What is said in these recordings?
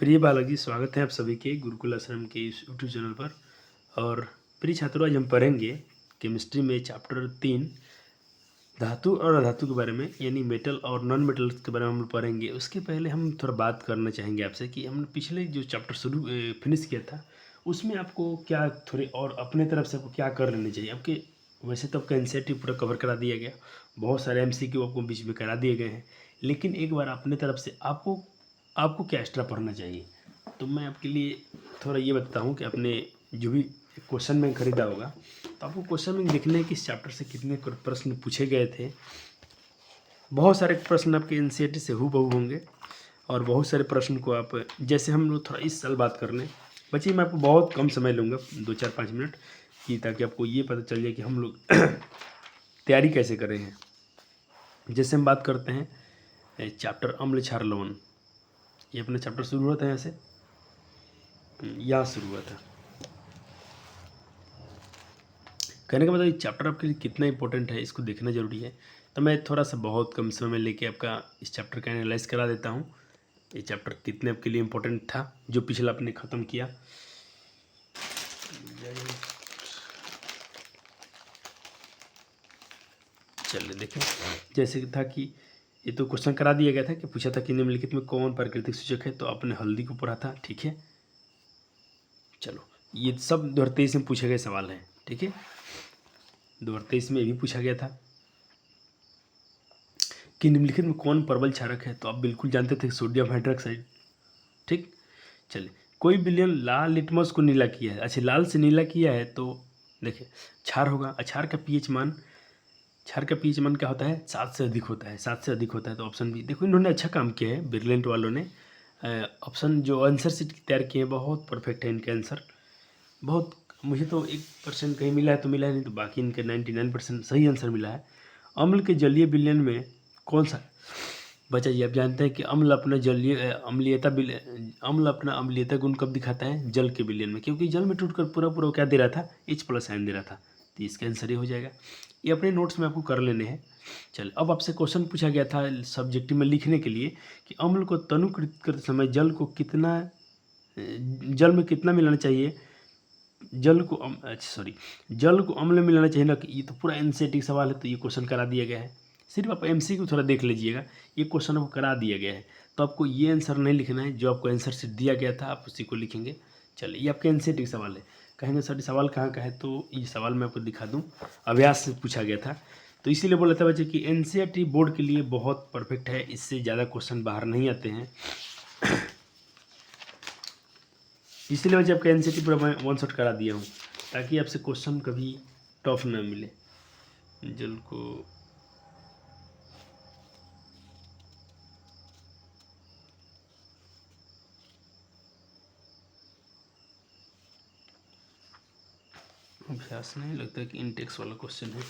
प्रिय बालक जी, स्वागत है आप सभी के गुरुकुल आश्रम के इस यूट्यूब चैनल पर। और प्रिय छात्रों, आज हम पढ़ेंगे केमिस्ट्री में चैप्टर 3 धातु और अधातु के बारे में, यानी मेटल और नॉन मेटल्स के बारे में हम पढ़ेंगे। उसके पहले हम थोड़ा बात करना चाहेंगे आपसे कि हमने पिछले जो चैप्टर फिनिश किया था उसमें आपको क्या थोड़े और अपने तरफ से आपको क्या कर लेने चाहिए। आपके वैसे तो आपका एनसीईआरटी पूरा कवर करा दिया गया, बहुत सारे एमसीक्यू आपको बीच में करा दिए गए हैं, लेकिन एक बार अपने तरफ से आपको आपको क्या एक्स्ट्रा पढ़ना चाहिए। तो मैं आपके लिए थोड़ा ये बताता हूँ कि आपने जो भी क्वेश्चन बैंक खरीदा होगा तो आपको क्वेश्चन बैंक देखना है कि इस चैप्टर से कितने प्रश्न पूछे गए थे। बहुत सारे प्रश्न आपके एनसीईआरटी से हूबहू होंगे और बहुत सारे प्रश्न को आप, जैसे हम लोग थोड़ा इस साल बात कर लें बच्चे, मैं आपको बहुत कम समय लूँगा, 2-4-5 मिनट की, ताकि आपको ये पता चल जाए कि हम लोग तैयारी कैसे कर रहे हैं। जैसे हम बात करते हैं चैप्टर अम्ल क्षार लवण, ये अपना चैप्टर शुरू हुआ था यहाँ से, यहाँ शुरू हुआ था। कहने का मतलब ये चैप्टर आपके लिए कितना इंपॉर्टेंट है इसको देखना जरूरी है। तो मैं थोड़ा सा बहुत कम समय में लेके आपका इस चैप्टर का एनालाइज करा देता हूँ। ये चैप्टर कितने आपके लिए इम्पोर्टेंट था जो पिछला आपने ख़त्म किया। चलिए देखें, जैसे कि था कि ये तो क्वेश्चन करा दिया गया था कि पूछा था कि निम्नलिखित में कौन प्राकृतिक सूचक है, तो आपने हल्दी को पढ़ा था, ठीक है। चलो, ये सब 2023 में पूछे गए सवाल हैं, ठीक है। 2023 में भी पूछा गया था कि निम्नलिखित में कौन प्रबल क्षारक है, तो आप बिल्कुल जानते थे सोडियम हाइड्रोक्साइड, ठीक। चलिए, कोई विलयन लाल लिटमस को नीला किया है, अच्छा लाल से नीला किया है तो देखिए क्षार होगा। क्षार का पीएच मान, क्षार का पीएच मान क्या होता है, 7 से अधिक होता है, 7 से अधिक होता है, तो ऑप्शन बी। देखो इन्होंने अच्छा काम किया है ब्रिलियंट वालों ने, ऑप्शन जो आंसर शीट तैयार किए हैं बहुत परफेक्ट है इनके आंसर। बहुत, मुझे तो 1% कहीं मिला है तो मिला है, नहीं तो बाकी इनके 99% सही आंसर मिला है। अम्ल के जलीय विलयन में कौन सा बचा जी। आप जानते हैं कि अम्ल अपना अपना अम्लीयता गुण कब दिखाता है, जल के विलयन में, क्योंकि जल में टूटकर पूरा पूरा क्या दे रहा था, H+ आयन दे रहा था। तो इसका आंसर ये हो जाएगा। ये अपने नोट्स में आपको कर लेने हैं। चलिए, अब आपसे क्वेश्चन पूछा गया था सब्जेक्टिव में लिखने के लिए कि अम्ल को तनुकृत करते समय जल में कितना मिलाना चाहिए, जल को अम्ल में मिलाना चाहिए ना। कि ये तो पूरा एनसीईआरटी सवाल है, तो ये क्वेश्चन करा दिया गया है। सिर्फ आप एमसीक्यू थोड़ा देख लीजिएगा, ये क्वेश्चन आपको करा दिया गया है, तो आपको ये आंसर नहीं लिखना है, जो आपको आंसर शीट दिया गया था आप उसी को लिखेंगे। चलिए, ये आपके एनसीईआरटी सवाल है। कहेंगे सर सवाल कहाँ का है, तो ये सवाल मैं आपको दिखा दूँ, अभ्यास से पूछा गया था, तो इसीलिए बोला था बच्चे कि एनसीईआरटी बोर्ड के लिए बहुत परफेक्ट है, इससे ज़्यादा क्वेश्चन बाहर नहीं आते हैं। इसीलिए मैं आपका एनसीईआरटी पूरा मैं 1 शॉट करा दिया हूँ, ताकि आपसे क्वेश्चन कभी टफ ना मिले। जल को अभ्यास नहीं लगता कि इंटेक्स वाला क्वेश्चन है।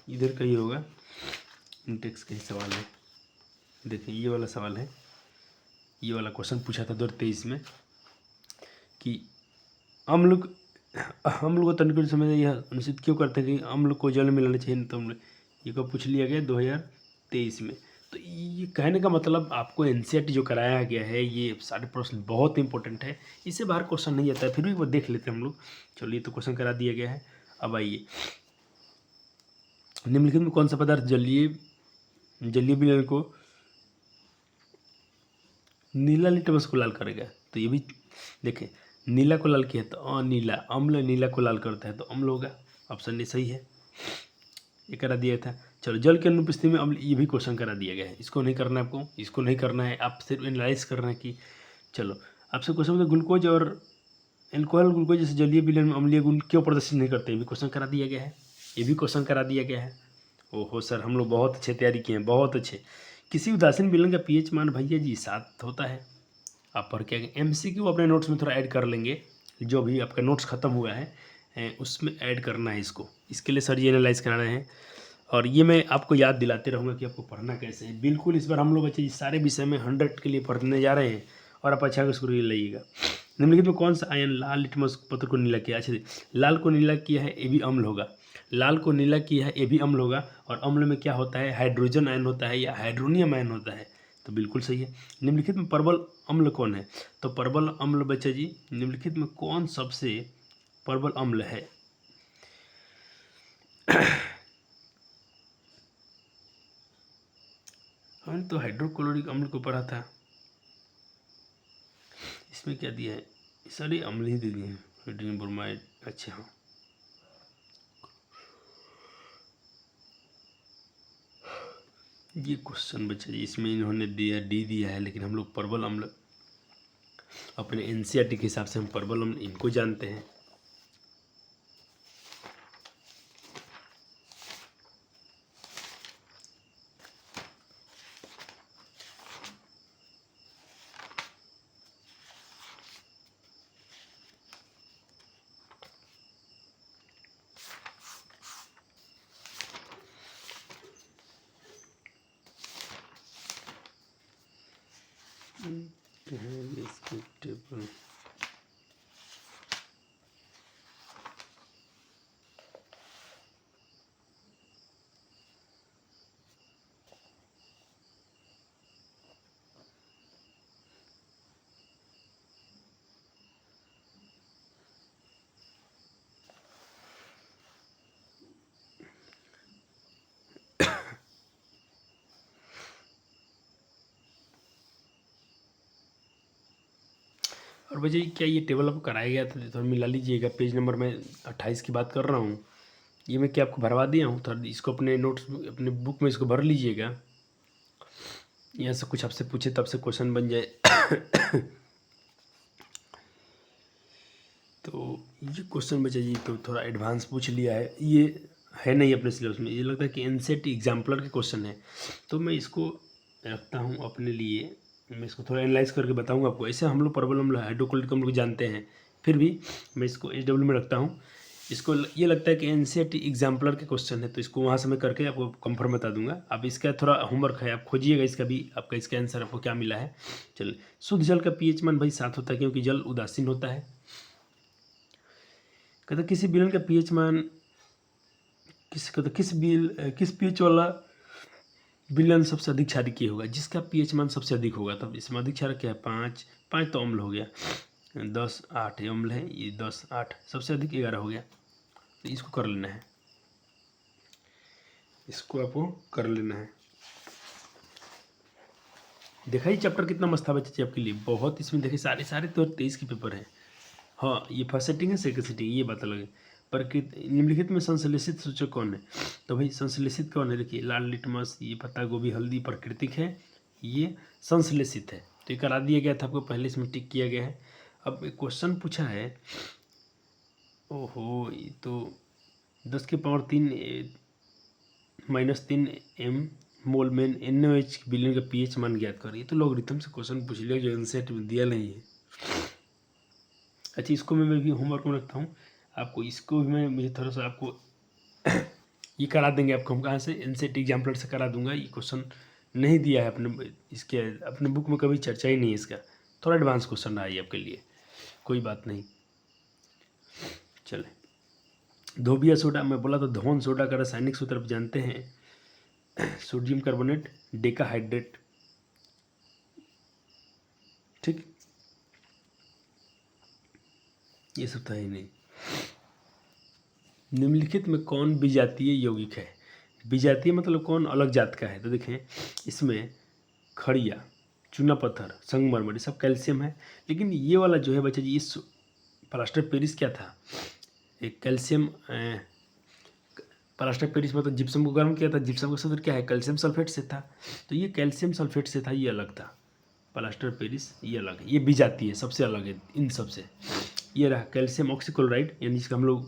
इधर का ही होगा, इंटेक्स का ही सवाल है। देखिए ये वाला सवाल है, ये वाला क्वेश्चन पूछा था 2023 में कि अम्ल को तनिक समझ यह अनुचित क्यों करते हैं कि अम्ल को जल में मिलाना चाहिए, तो ये को पूछ लिया गया 2023 में। तो ये कहने का मतलब आपको एनसीईआरटी जो कराया गया है ये सारे प्रश्न बहुत इंपॉर्टेंट है, इससे बाहर क्वेश्चन नहीं आता है, फिर भी वो देख लेते हैं हम लोग। चलिए, तो क्वेश्चन करा दिया गया है। अब आइए, निम्नलिखित में कौन सा पदार्थ जलीय विलयन को नीला लिटमस को लाल करेगा, तो ये भी देखें, नीला को लाल किया तो अनीला, अम्ल नीला को लाल करता है तो अम्ल होगा, ऑप्शन ए सही है, ये करा दिया था। चलो, जल के अनुपस्थिति में अम्ल, ये भी क्वेश्चन करा दिया गया है, इसको नहीं करना है आपको, इसको नहीं करना है, आप सिर्फ एनालाइज करना है कि चलो आपसे क्वेश्चन में ग्लूकोज और एल्कोहल ग्लूकोज जैसे जलीय विलयन में अम्लीय गुण क्यों प्रदर्शित नहीं करते, ये भी क्वेश्चन करा दिया गया है, ये भी क्वेश्चन करा दिया गया है। ओहो सर, हम लोग बहुत अच्छे तैयारी किए हैं, बहुत अच्छे। किसी उदासीन विलयन का पीएच मान भैया जी 7 होता है। आप पढ़ के एमसीक्यू अपने नोट्स में थोड़ा ऐड कर लेंगे, जो भी आपका नोट्स ख़त्म हुआ है उसमें ऐड करना है इसको, इसके लिए सर ये एनालाइज करा रहे हैं। और ये मैं आपको याद दिलाते रहूँगा कि आपको पढ़ना कैसे है। बिल्कुल इस बार हम लोग बच्चे सारे विषय में 100 के लिए पढ़ने जा रहे हैं, और आप अच्छा इसको ले लीजिएगा। निम्नलिखित में कौन सा आयन लाल लिटमस पत्र को नीला किया? अच्छा, लाल को नीला किया है, ये भी अम्ल होगा। लाल को नीला किया है, ये भी अम्ल होगा। और अम्ल में क्या होता है? हाइड्रोजन आयन होता है या हाइड्रोनियम आयन होता है। तो बिल्कुल सही है। निम्नलिखित में प्रबल अम्ल कौन है? तो प्रबल अम्ल बच्चा जी, निम्नलिखित में कौन सबसे प्रबल अम्ल है? हमने तो हाइड्रोक्लोरिक अम्ल को पढ़ा था। इसमें क्या दिया है? सारे अम्ल ही दे दिए हैं, हाइड्रोजन ब्रोमाइड। अच्छा हाँ, ये क्वेश्चन बच्चा जी इसमें इन्होंने दिया डी दिया है, लेकिन हम लोग प्रबल अम्ल अपने एनसीईआरटी के हिसाब से हम प्रबल अम्ल इनको जानते हैं। इसके टेबल और भैया क्या ये टेबल आपको कराया गया था? थोड़ा मिला लीजिएगा, पेज नंबर मैं 28 की बात कर रहा हूँ। ये मैं क्या आपको भरवा दिया हूँ? थोड़ा इसको अपने नोट्स अपने बुक में इसको भर लीजिएगा। यहाँ से कुछ आपसे पूछे तब से क्वेश्चन बन जाए। तो ये क्वेश्चन बचा जी तो थोड़ा एडवांस पूछ लिया है, ये है नहीं अपने सिलेबस में। ये लगता है कि एनसीईआरटी एग्जाम्पलर के क्वेश्चन है, तो मैं इसको रखता हूँ अपने लिए। मैं इसको थोड़ा एनालाइज करके बताऊँगा आपको। ऐसे हम लोग प्रबल अम्ल हाइड्रोक्लोरिक अम्ल को जानते हैं, फिर भी मैं इसको HW में रखता हूँ। इसको ये लगता है कि एनसीईआरटी एग्जाम्पलर के क्वेश्चन है, तो इसको वहाँ से मैं करके आपको कंफर्म बता दूंगा। अब इसका थोड़ा होमवर्क है, आप खोजिएगा इसका भी, आपका इसका आंसर आपको क्या मिला है। चलिए, शुद्ध जल का पीएच मान भाई 7 होता है, क्योंकि जल उदासीन होता है। कहते किसी विलयन का पीएच मान किस पीएच वाला विलयन सबसे अधिक क्षारीय होगा? जिसका पीएच मान सबसे अधिक होगा। तब इसमें अधिक क्षारक क्या है? 5 तो अम्ल हो गया, 10 8 अम्ल है, ये 10 8 सबसे अधिक 11 हो गया। तो इसको कर लेना है, इसको आपको कर लेना है। देखा ये चैप्टर कितना मस्त था बच्चे आपके लिए, बहुत। इसमें देखिए सारे तो 23 के पेपर हैं। हाँ, ये फर्स्ट सेटिंग है, सेकंड सेटिंग, ये बात अलग है। प्रकृति निम्नलिखित में संश्लेषित सूचक कौन है? तो भाई संश्लेषित कौन है? देखिए लाल लिटमस, ये पत्ता गोभी, हल्दी प्राकृतिक है, ये संश्लेषित है। तो ये करा दिया गया था आपको पहले, इसमें टिक किया गया है। अब एक क्वेश्चन पूछा है, ओहो, ये तो 10 के पावर 3 -3 m मोल में NaOH विलयन का पीएच मान ज्ञात करिए। तो लॉगरिथम से क्वेश्चन पूछ लिया जो एनसीईआरटी में दिया नहीं है। अच्छा, इसको मैं भी होमवर्क में रखता हूँ, आपको इसको भी मैं मुझे थोड़ा सा आपको ये करा देंगे आपको हम कहाँ से? एनसीईआरटी एग्जाम्पलर से करा दूंगा। ये क्वेश्चन नहीं दिया है अपने इसके अपने बुक में, कभी चर्चा ही नहीं है इसका। थोड़ा एडवांस क्वेश्चन रहा है आपके लिए, कोई बात नहीं। चले, धोबिया सोडा, मैं बोला तो धोन सोडा का रासायनिक सूत्र आप जानते हैं, सोडियम कार्बोनेट डेकाहाइड्रेट, ठीक, ये सब था ही नहीं। निम्नलिखित में कौन विजातीय यौगिक है? विजातीय मतलब कौन अलग जात का है? तो देखें, इसमें खड़िया, चूना पत्थर, संगमरमर, ये सब कैल्शियम है। लेकिन ये वाला जो है बच्चा जी, इस प्लास्टर पेरिस क्या था? एक कैल्शियम, प्लास्टर पेरिस मतलब जिप्सम को गर्म किया था, जिप्सम का सूत्र क्या है? कैल्शियम सल्फेट से था। तो ये कैल्शियम सल्फेट से था, ये अलग था। प्लास्टर पेरिस ये अलग है, ये विजातीय है, सबसे अलग है इन सबसे। ये रहा कैल्शियम ऑक्सीक्लोराइड, यानी जिसका हम लोग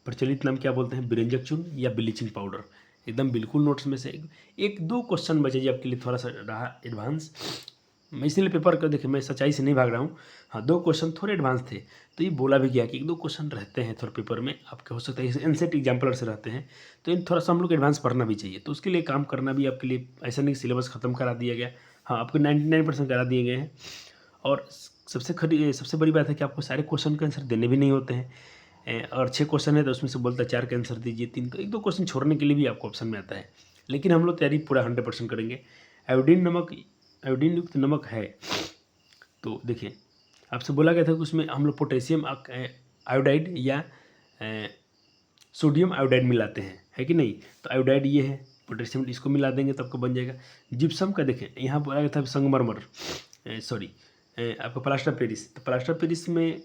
प्रचलित नाम क्या बोलते हैं? बिरेंजक चूर्ण या ब्लीचिंग पाउडर। एकदम बिल्कुल नोट्स में से एक दो क्वेश्चन बचे जी आपके लिए, थोड़ा सा रहा एडवांस। मैं इसलिए पेपर को देखिए, मैं सच्चाई से नहीं भाग रहा हूँ। हाँ, 2 क्वेश्चन थोड़े एडवांस थे, तो ये बोला भी गया कि 1-2 क्वेश्चन रहते हैं थोड़ा पेपर में आपके, हो सकता है एनसेट एग्जाम्पलर से रहते हैं, तो इन थोड़ा सा हम लोग एडवांस पढ़ना भी चाहिए। तो उसके लिए काम करना भी आपके लिए, ऐसा नहीं सिलेबस ख़त्म करा दिया गया। हाँ, आपको 99% करा दिए गए हैं। और सबसे बड़ी बात है कि आपको सारे क्वेश्चन के आंसर देने भी नहीं होते हैं। और 6 क्वेश्चन है तो उसमें से बोलता है 4 के आंसर दीजिए, 3 का 1-2 क्वेश्चन छोड़ने के लिए भी आपको ऑप्शन में आता है। लेकिन हम लोग तैयारी पूरा 100% करेंगे। आयोडीन युक्त नमक है, तो देखिए आपसे बोला गया था कि उसमें हम लोग पोटेशियम आयोडाइड या सोडियम आयोडाइड मिलाते हैं, है कि नहीं। तो आयोडाइड ये है, पोटेशियम इसको मिला देंगे तो आपको बन जाएगा। जिप्सम का देखें यहाँ बोला गया था संगमरमर, आपका प्लास्टर पेरिस। तो प्लास्टर पेरिस में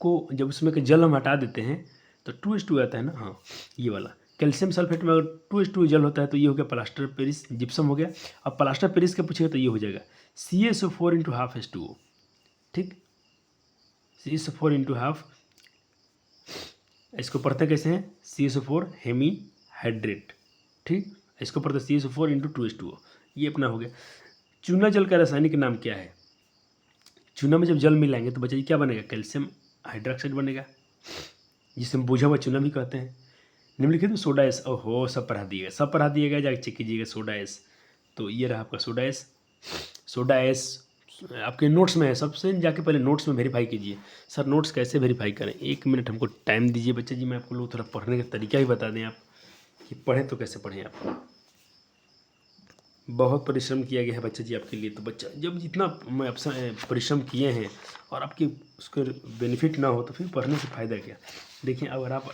को जब उसमें का जल हम हटा देते हैं तो 2:2 आता है ना, हाँ ये वाला। कैल्शियम सल्फेट में अगर 2:2 जल होता है तो ये हो गया प्लास्टर पेरिस, जिप्सम हो गया। अब प्लास्टर पेरिस का पूछेगा तो ये हो जाएगा CaSO4 × 1/2H2O, ठीक। CaSO4 × 1/2, इसको पढ़ते कैसे हैं, CaSO4 हेमी हाइड्रेट, ठीक। इसको पढ़ते CaSO4 × 2H2O, ये अपना हो गया। चूना जल का रासायनिक नाम क्या है। चूना में जब जल मिलाएंगे तो बच्चा जी क्या बनेगा, कैल्शियम हाइड्रोक्साइड बनेगा, जिसे हम बुझा हुआ चूना भी कहते हैं। निम्नलिखित में सोडा एस, ओहो सब पढ़ा दिएगा, जाके चेक कीजिएगा सोडा एस। तो ये रहा आपका सोडा एस। सोडा एस आपके नोट्स में है, सबसे जाके पहले नोट्स में वेरीफाई कीजिए। सर नोट्स कैसे वेरीफाई करें, 1 मिनट हमको टाइम दीजिए बच्चे जी, मैं आपको लोग थोड़ा पढ़ने का तरीका ही बता दें, आप कि पढ़ें तो कैसे पढ़ें। आप बहुत परिश्रम किया गया है बच्चा जी आपके लिए, तो बच्चा जब जितना परिश्रम किए हैं और आपकी उसके बेनिफिट ना हो तो फिर पढ़ने से फ़ायदा क्या। देखिए अगर आप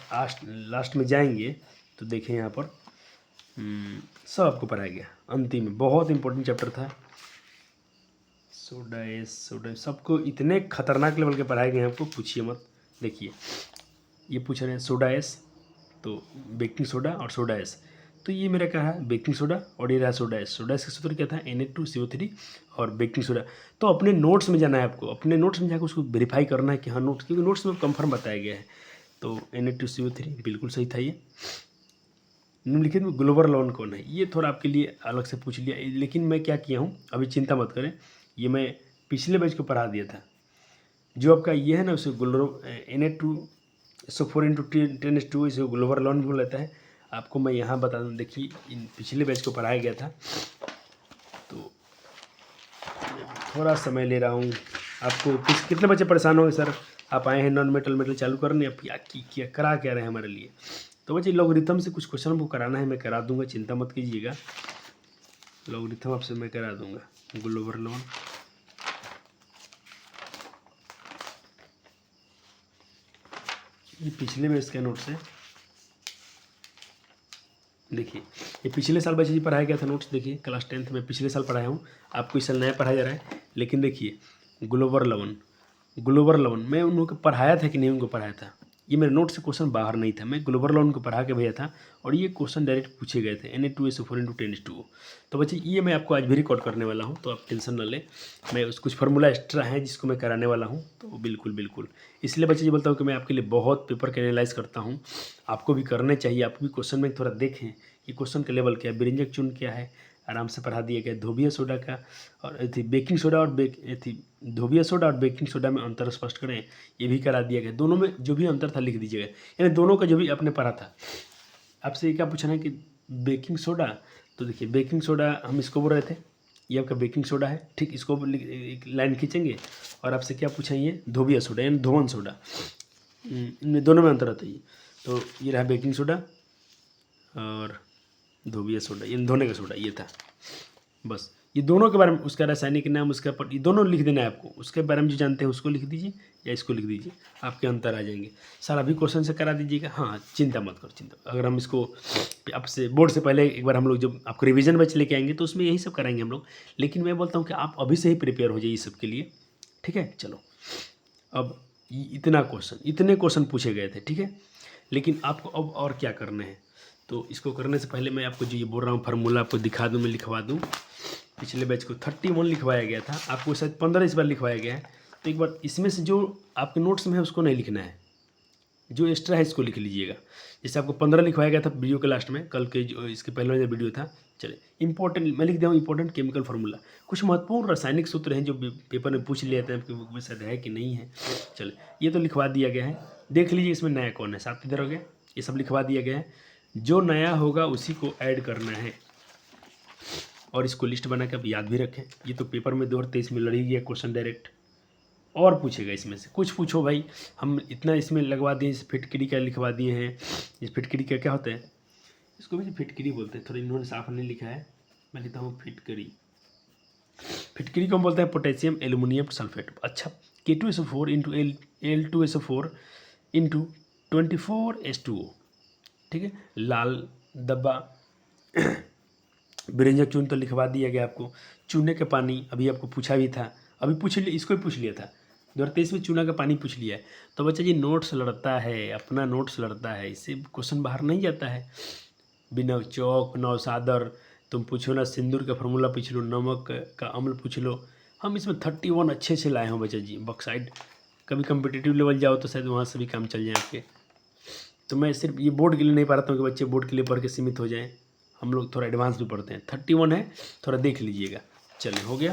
लास्ट में जाएंगे तो देखें यहाँ पर सब आपको पढ़ाया गया। अंतिम में बहुत इंपॉर्टेंट चैप्टर था सोडा एस, सबको इतने खतरनाक लेवल के पढ़ाए गए हैं, आपको पूछिए मत। देखिए ये पूछ रहे हैं सोडा एस, तो बेकिंग सोडा और सोडा एस, तो ये मेरा क्या है बेकिंग सोडा और ये रहा सोडा एस। सोडा एस का सूत्र क्या था Na2CO3 और बेकिंग सोडा। तो अपने नोट्स में जाना है आपको, अपने नोट्स में जाकर उसको वेरीफाई करना है कि हाँ नोट्स, क्योंकि नोट्स में कंफर्म बताया गया है। तो Na2CO3 बिल्कुल सही था ये। निम्नलिखित में ग्लोबल लॉन कौन है, ये थोड़ा आपके लिए अलग से पूछ लिया, लेकिन मैं क्या किया हूँ अभी चिंता मत करें, ये मैं पिछले बैच को पढ़ा दिया था। जो आपका ये है ना उसे Na2SO4 × 10H2 इसे ग्लोबल लॉन बोल लेता है। आपको मैं यहाँ बता दूँ, देखिए इन पिछले बैच को पढ़ाया गया था, तो थोड़ा समय ले रहा हूँ आपको। कितने बच्चे परेशान होंगे सर, आप आए हैं नॉन मेटल चालू करने, आप क्या करा क्या रहे हैं हमारे लिए। तो बच्चे लॉगरिथम से कुछ क्वेश्चन हमको कराना है, मैं करा दूंगा, चिंता मत कीजिएगा। लॉगरिथम आपसे मैं करा दूंगा। ग्लोबल लॉन ये पिछले बैच का नोट्स है, देखिए ये पिछले साल बच्चे जी पढ़ाया गया था नोट्स। देखिए क्लास 10th में पिछले साल पढ़ाया हूँ, आपको इस साल नया पढ़ाया जा रहा है। लेकिन देखिए ग्लोबल लवन मैं उनको पढ़ाया था कि नहीं उनको पढ़ाया था, ये मेरे नोट से क्वेश्चन बाहर नहीं था, मैं ग्लोबल लवन को पढ़ा के भेजा था और ये क्वेश्चन डायरेक्ट पूछे गए थे Na2SO4 × 10H2O। तो बच्चे ये मैं आपको आज भी रिकॉर्ड करने वाला हूँ, तो आप टेंशन ना लें। मैं उस कुछ फार्मूला एक्स्ट्रा है जिसको मैं कराने वाला हूँ, तो बिल्कुल इसलिए बच्चे ये बोलता हूँ कि मैं आपके लिए बहुत पेपर के एनालाइज करता हूँ, आपको भी करने चाहिए। आप भी क्वेश्चन में थोड़ा देखें कि क्वेश्चन का लेवल क्या है, बिरिंजक चून क्या है, आराम से पढ़ा दिया गया। धोबिया सोडा का और बेकिंग सोडा और धोबिया सोडा और बेकिंग सोडा में अंतर स्पष्ट करें, ये भी करा दिया गया। दोनों में जो भी अंतर था लिख दीजिएगा, यानी दोनों का जो भी आपने पढ़ा था। आपसे क्या पूछना है कि बेकिंग सोडा, तो देखिए बेकिंग सोडा हम इसको बोल रहे थे, ये आपका बेकिंग सोडा है, ठीक। इसको एक लाइन खींचेंगे और आपसे क्या पूछा, ये धोबिया सोडा यानी धोवन सोडा, इनमें दोनों में अंतर आता है। तो ये रहा बेकिंग सोडा और धोबिया सोडा, ये धोने का सोडा ये था। बस ये दोनों के बारे में, उसका रासायनिक नाम, उसका ये दोनों लिख देना है आपको। उसके बारे में जो जानते हैं उसको लिख दीजिए या इसको लिख दीजिए, आपके अंतर आ जाएंगे। सर अभी क्वेश्चन से करा दीजिएगा, हाँ चिंता मत करो, चिंता। अगर हम इसको आपसे बोर्ड से पहले एक बार हम लोग जब आपको रिवीजन बैच लेके आएंगे तो उसमें यही सब कराएंगे हम लोग। लेकिन मैं बोलता हूँ कि आप अभी से ही प्रिपेयर हो जाइए इस सब के लिए, ठीक है। चलो अब इतने क्वेश्चन पूछे गए थे, ठीक है। लेकिन आपको अब और क्या करना है, तो इसको करने से पहले मैं आपको जो ये बोल रहा हूँ फार्मूला आपको दिखा दूँ, मैं लिखवा दूँ। पिछले बैच को 31 लिखवाया गया था, आपको शायद 15 इस बार लिखवाया गया है। तो एक बार इसमें से जो आपके नोट्स में है उसको नहीं लिखना है, जो एक्स्ट्रा है इसको लिख लीजिएगा। जैसे आपको 15 लिखवाया गया था वीडियो के लास्ट में, कल के जो इसके पहले जो वीडियो था। चलिए इंपॉर्टेंट मैं लिख दिया हूँ, इंपॉर्टेंट केमिकल फार्मूला। कुछ महत्वपूर्ण रासायनिक सूत्र हैं जो पेपर में पूछ लिए जाते हैं, आपकी बुक में शायद है कि नहीं है। चलिए ये तो लिखवा दिया गया है, देख लीजिए इसमें नया कौन है। 7 इधर हो गया, ये सब लिखवा दिया गया है। जो नया होगा उसी को ऐड करना है और इसको लिस्ट बना के आप याद भी रखें। ये तो पेपर में 2023 में लड़ ही गया क्वेश्चन डायरेक्ट। और पूछेगा इसमें से कुछ पूछो भाई। हम इतना इसमें लगवा दिए, इस फिटकरी का लिखवा दिए हैं। इस फिटकरी का क्या होता है, इसको भी फिटकरी बोलते हैं, थोड़ा इन्होंने साफ नहीं लिखा है, मैं लिखता हूँ फिटकरी। फिटकरी को हम बोलते हैं पोटेशियम एल्यूमिनियम सल्फेट। अच्छा, K2SO4 into L2SO4 into 24H2O, ठीक है। लाल डब्बा बिरंजक चून तो लिखवा दिया गया आपको। चूने का पानी अभी आपको पूछा भी था, अभी पूछ लिया, इसको भी पूछ लिया था 2023 में, चूना का पानी पूछ लिया है। तो बच्चा जी नोट्स लड़ता है, अपना नोट्स लड़ता है, इससे क्वेश्चन बाहर नहीं जाता है। बिना चौक नौसादर, तुम पूछो ना सिंदूर का फार्मूला पूछ लो, नमक का अम्ल पूछ लो। हम इसमें 31 अच्छे से लाए हैं बच्चा जी। बॉक्साइड कभी कम्पिटिटिव लेवल जाओ तो शायद वहाँ से भी काम चल जाए आपके। तो मैं सिर्फ ये बोर्ड के लिए नहीं पढ़ता हूँ कि बच्चे बोर्ड के लिए पढ़ के सीमित हो जाएँ, हम लोग थोड़ा एडवांस भी पढ़ते हैं। 31 है, थोड़ा देख लीजिएगा। चलिए हो गया।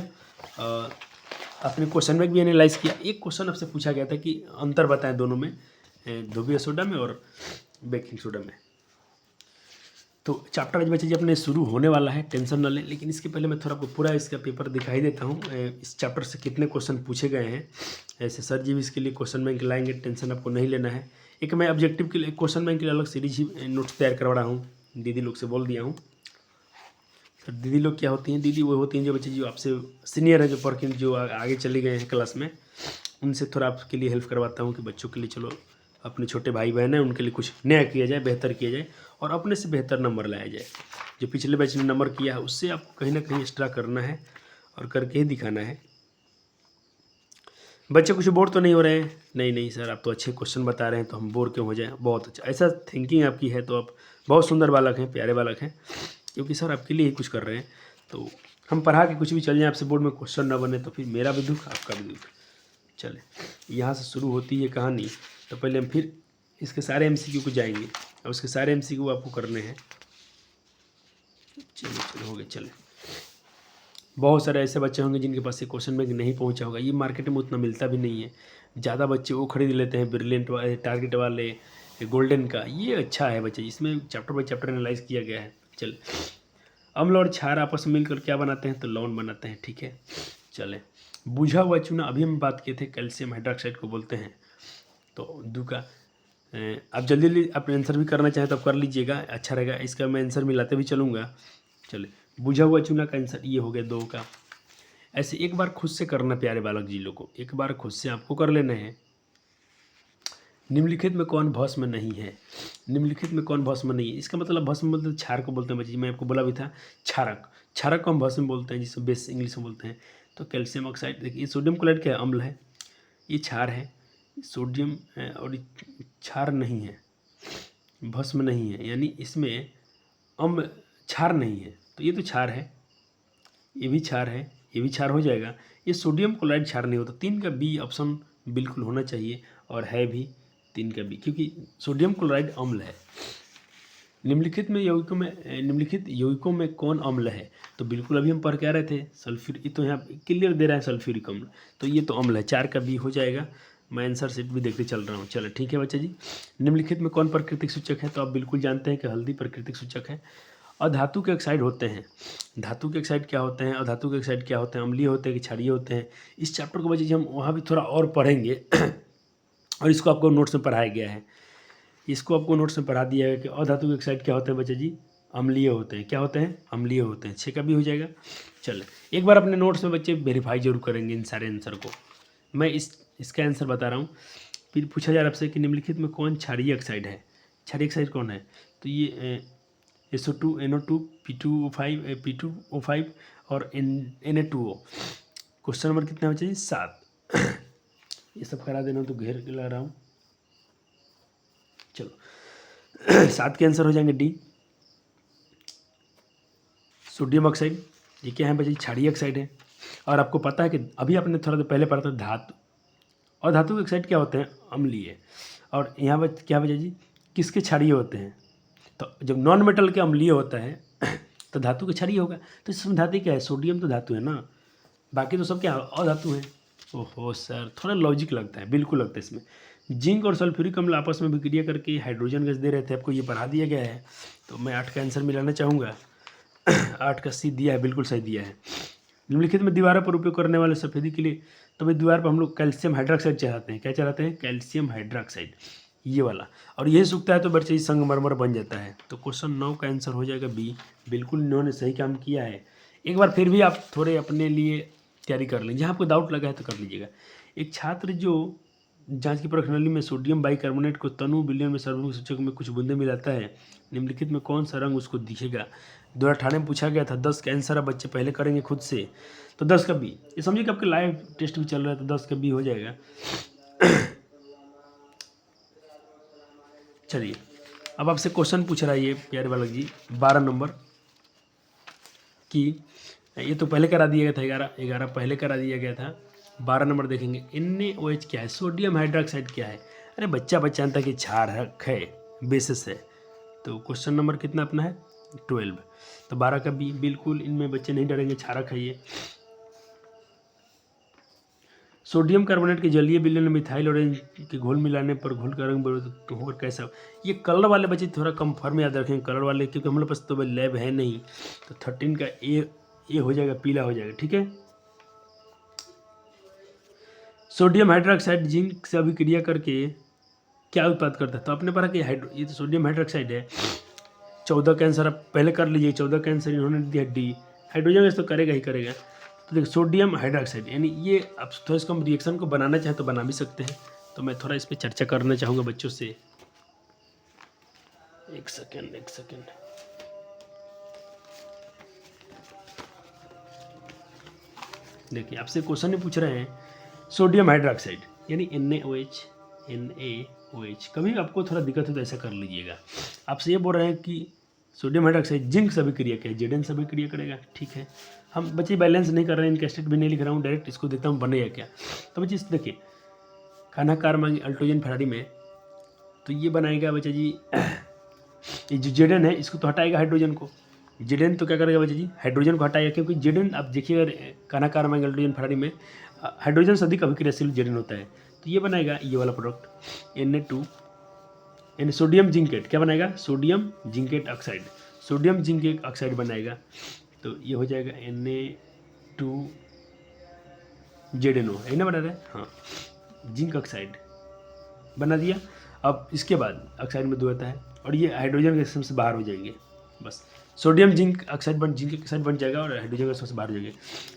आपने क्वेश्चन में भी एनालाइज किया। एक क्वेश्चन आपसे पूछा गया था कि अंतर बताएं दोनों में, धोबिया सोडा में और बेकिंग सोडा में। तो चैप्टर आज बच्चे जी अपने शुरू होने वाला है, टेंशन न लें। लेकिन इसके पहले मैं थोड़ा आपको पूरा इसका पेपर दिखाई देता हूँ, इस चैप्टर से कितने क्वेश्चन पूछे गए हैं। ऐसे सर जी भी इसके लिए क्वेश्चन बैंक लाएंगे, टेंशन आपको नहीं लेना है। एक मैं ऑब्जेक्टिव के लिए क्वेश्चन बैंक के लिए अलग सीरीज ही नोट्स तैयार करवा रहा हूँ, दीदी लोग से बोल दिया हूँ। तो दीदी लोग क्या होती हैं, दीदी वो होती हैं जो बच्चे जो आपसे सीनियर है, जो पढ़ के जो आगे चले गए हैं क्लास में, उनसे थोड़ा आपके लिए हेल्प करवाता हूँ कि बच्चों के लिए चलो अपने छोटे भाई बहन हैं उनके लिए कुछ नया किया जाए, बेहतर किया जाए और अपने से बेहतर नंबर लाया जाए। जो पिछले बैच ने नंबर किया है उससे आपको कहीं ना कहीं एक्स्ट्रा करना है और करके ही दिखाना है। बच्चे कुछ बोर तो नहीं हो रहे हैं? नहीं सर, आप तो अच्छे क्वेश्चन बता रहे हैं, तो हम बोर क्यों हो जाएं? बहुत अच्छा, ऐसा थिंकिंग आपकी है तो आप बहुत सुंदर बालक हैं, प्यारे बालक हैं, क्योंकि सर आपके लिए ही कुछ कर रहे हैं। तो हम पढ़ा के कुछ भी चल जाए, आपसे बोर्ड में क्वेश्चन ना बने तो फिर मेरा भी दुख, आपका भी दुख। चले, यहाँ से शुरू होती है कहानी। तो पहले हम फिर इसके सारे MCQ को जाएंगे और उसके सारे MCQ आपको करने हैं। चलो हो गए। चले, बहुत सारे ऐसे बच्चे होंगे जिनके पास ये क्वेश्चन बैंक नहीं पहुंचा होगा, ये मार्केट में उतना मिलता भी नहीं है। ज़्यादा बच्चे वो खरीद लेते हैं ब्रिलियंट वाले, टारगेट वाले, गोल्डन का। ये अच्छा है बच्चे, इसमें चैप्टर बाई चैप्टर एनालाइज किया गया है। चल, अम्ल और क्षार आपस में मिलकर क्या बनाते हैं? तो लवण बनाते हैं, ठीक है। चले, बुझा हुआ चूना, अभी हम बात किए थे, कैल्शियम हाइड्रोक्साइड को बोलते हैं। तो दू का आप जल्दी आप आंसर भी करना चाहें तो आप कर लीजिएगा, अच्छा रहेगा। इसका मैं आंसर मिलाते भी चलूँगा। चले, बुझा हुआ चूना का आंसर ये हो गया 2 का। ऐसे एक बार खुद से करना प्यारे बालक जी लोग को, एक बार खुद से आपको कर लेना है। निम्नलिखित में कौन भस्म नहीं है? निम्नलिखित में कौन भस्म नहीं है? इसका मतलब भस्म बोलते क्षार को बोलते हैं बच्चे, मैं आपको बोला भी था क्षारक। क्षारक को हम भस्म बोलते हैं, जिसको बेस इंग्लिश में बोलते हैं। तो कैल्शियम ऑक्साइड, देखिए सोडियम क्लोराइड क्या है? अम्ल है, ये क्षार है। सोडियम और क्षार नहीं है, भस्म नहीं है, यानी इसमें अम्ल क्षार नहीं है, तो ये तो क्षार है, ये भी क्षार है, ये भी क्षार हो जाएगा। ये सोडियम क्लोराइड क्षार नहीं होता। 3 का बी ऑप्शन बिल्कुल होना चाहिए, और है भी 3 का बी, क्योंकि सोडियम क्लोराइड अम्ल है। निम्नलिखित यौगिकों में कौन अम्ल है? तो बिल्कुल अभी हम पढ़ के आ रहे थे सल्फ्यूर, ये तो यहाँ क्लियर दे रहा है सल्फ्यूरिक अम्ल, तो ये तो अम्ल है। 4 का बी हो जाएगा। मैं आंसर शीट भी देखते चल रहा हूँ। चलो ठीक है बच्चा जी। निम्नलिखित में कौन प्राकृतिक सूचक है? तो आप बिल्कुल जानते हैं कि हल्दी प्राकृतिक सूचक है। अधातु के ऑक्साइड होते हैं। धातु के ऑक्साइड क्या होते हैं? अधातु के ऑक्साइड क्या होते हैं? अम्लीय होते हैं कि क्षारीय होते हैं? इस चैप्टर को बच्चे जी हम वहाँ भी थोड़ा और पढ़ेंगे और इसको आपको नोट्स में पढ़ाया गया है। इसको आपको नोट्स में पढ़ा दिया है कि अधातु के ऑक्साइड क्या होते हैं बच्चे जी? अम्लीय होते हैं। क्या होते हैं? अम्लीय होते हैं। 6 का भी हो जाएगा। चले, एक बार अपने नोट्स में बच्चे वेरीफाई जरूर करेंगे इन सारे आंसर को। मैं इसका आंसर बता रहा हूँ। फिर पूछा जा रहा है आपसे कि निम्नलिखित में कौन क्षारीय ऑक्साइड है? क्षारीय ऑक्साइड कौन है? तो ये SO2, NO2, P2O5 और Na2O। क्वेश्चन नंबर कितना बच्चे जी? 7। ये सब करा देना तो घेर के ला रहा हूँ। चलो 7 के आंसर हो जाएंगे डी, सोडियम ऑक्साइड। ये क्या है बच्चे? क्षारीय ऑक्साइड है। और आपको पता है कि अभी आपने थोड़ा देर पहले पढ़ा था धातु, और धातु के ऑक्साइड क्या होते हैं? अम्लीय। और यहाँ पर क्या बच्चे जी? किसके क्षारीय होते हैं? तो जब नॉन मेटल के अम्लीय होता है तो धातु के क्षारीय होगा। तो इसमें धातु क्या है? सोडियम तो धातु है ना, बाकी तो सब क्या अधातु हैं। ओहो सर, थोड़ा लॉजिक लगता है, बिल्कुल लगता है इसमें। जिंक और सल्फ्यूरिक अम्ल आपस में विक्रिया करके हाइड्रोजन गैस दे रहे थे, आपको ये बढ़ा दिया गया है। तो मैं 8 का आंसर मिलाना चाहूँगा। 8 का सी दिया है, बिल्कुल सही दिया है। निम्नलिखित में दीवारों पर उपयोग करने वाले सफेदी के लिए तो भाई दीवार पर हम लोग कैल्शियम हाइड्रोक्साइड चढ़ाते हैं। क्या चढ़ाते हैं? कैल्शियम हाइड्रोक्साइड, ये वाला। और ये सूखता है तो बच्चे संगमरमर बन जाता है। तो क्वेश्चन 9 का आंसर हो जाएगा बी। बिल्कुल इन्होंने सही काम किया है। एक बार फिर भी आप थोड़े अपने लिए तैयारी कर लें, जहाँ आपको डाउट लगा है तो कर लीजिएगा। एक छात्र जो जांच की प्रश्नावली में सोडियम बाइकार्बोनेट को तनु विलयन में सर्वमुख सूचक में कुछ बूंदे मिलाता है, निम्नलिखित में कौन सा रंग उसको दिखेगा? 2018 में पूछा गया था। 10 का आंसर अब बच्चे पहले करेंगे खुद से, तो 10 का बी। ये समझिए कि आपके लाइव टेस्ट भी चल रहा है, तो 10 का बी हो जाएगा। चलिए अब आपसे क्वेश्चन पूछ रहा है ये प्यारे बालक जी 12 नंबर की। ये तो पहले करा दिया गया था, 11 पहले करा दिया गया था। 12 नंबर देखेंगे, NaOH क्या है? सोडियम हाइड्रोक्साइड क्या है? अरे बच्चा जानता है कि क्षारक है, बेसिस है। तो क्वेश्चन नंबर कितना अपना है? 12। तो 12 का बी। बिल्कुल इनमें बच्चे नहीं डरेंगे, क्षारक है ये। सोडियम कार्बोनेट के जलीय विलयन में मिथाइल ऑरेंज के घोल मिलाने पर घोल का रंग तो होकर कैसा? ये कलर वाले बच्चे थोड़ा कंफर्म याद रखेंगे, कलर वाले, क्योंकि हम लोग पास तो लैब है नहीं। तो 13 का ए हो जाएगा, पीला हो जाएगा। ठीक है। सोडियम हाइड्रोक्साइड जिंक से अभिक्रिया करके क्या उत्पाद करता है? तो आपने पढ़ा कि ये तो सोडियम हाइड्रोक्साइड है। 14 का आंसर आप पहले कर लीजिए। 14 का आंसर इन्होंने दिया डी। हाइड्रोजन गैस तो करेगा ही करेगा। तो देखिए सोडियम हाइड्रोक्साइड, यानी ये आप थोड़ा इसको हम रिएक्शन को बनाना चाहें तो बना भी सकते हैं। तो मैं थोड़ा इस पर चर्चा करना चाहूँगा बच्चों से। एक सेकेंड। देखिए आपसे क्वेश्चन नहीं पूछ रहे हैं सोडियम हाइड्रोक्साइड यानी NaOH। कभी आपको थोड़ा दिक्कत हो तो ऐसा कर लीजिएगा। आपसे ये बोल रहे हैं कि सोडियम हाइड्रोक्साइड जिंक से अभिक्रिया क्या है? Zn से अभिक्रिया करेगा। ठीक है, हम बच्चे बैलेंस नहीं कर रहे हैं, इनका स्टेट भी नहीं लिख रहा हूँ, डायरेक्ट इसको देखता हूँ बनेगा क्या। तो बच्चे देखिए खाना कार मांगे अल्टोजन फरारी में, तो ये बनाएगा बच्चा जी ये जो Zn है इसको तो हटाएगा हाइड्रोजन को। Zn तो क्या करेगा बच्चा जी? हाइड्रोजन को हटाएगा, क्योंकि Zn आप देखिएगा खाना कार मांगे अल्टोजन फरारी में हाइड्रोजन से अधिक अभिक्रियाशील Zn होता है। तो ये बनाएगा ये वाला प्रोडक्ट Na2 सोडियम जिंकेट। क्या बनाएगा? Sodium zincate oxide, sodium zincate oxide बनाएगा। तो ये हो जाएगा Na2ZNO, है ना, बना रहा है? हाँ, जिंक ऑक्साइड बना दिया। अब इसके बाद ऑक्साइड में 2 आता है और ये हाइड्रोजन गैस से बाहर हो जाएंगे। बस sodium zinc oxide zinc oxide बन जाएगा और हाइड्रोजन गैस से बाहर हो जाएंगे।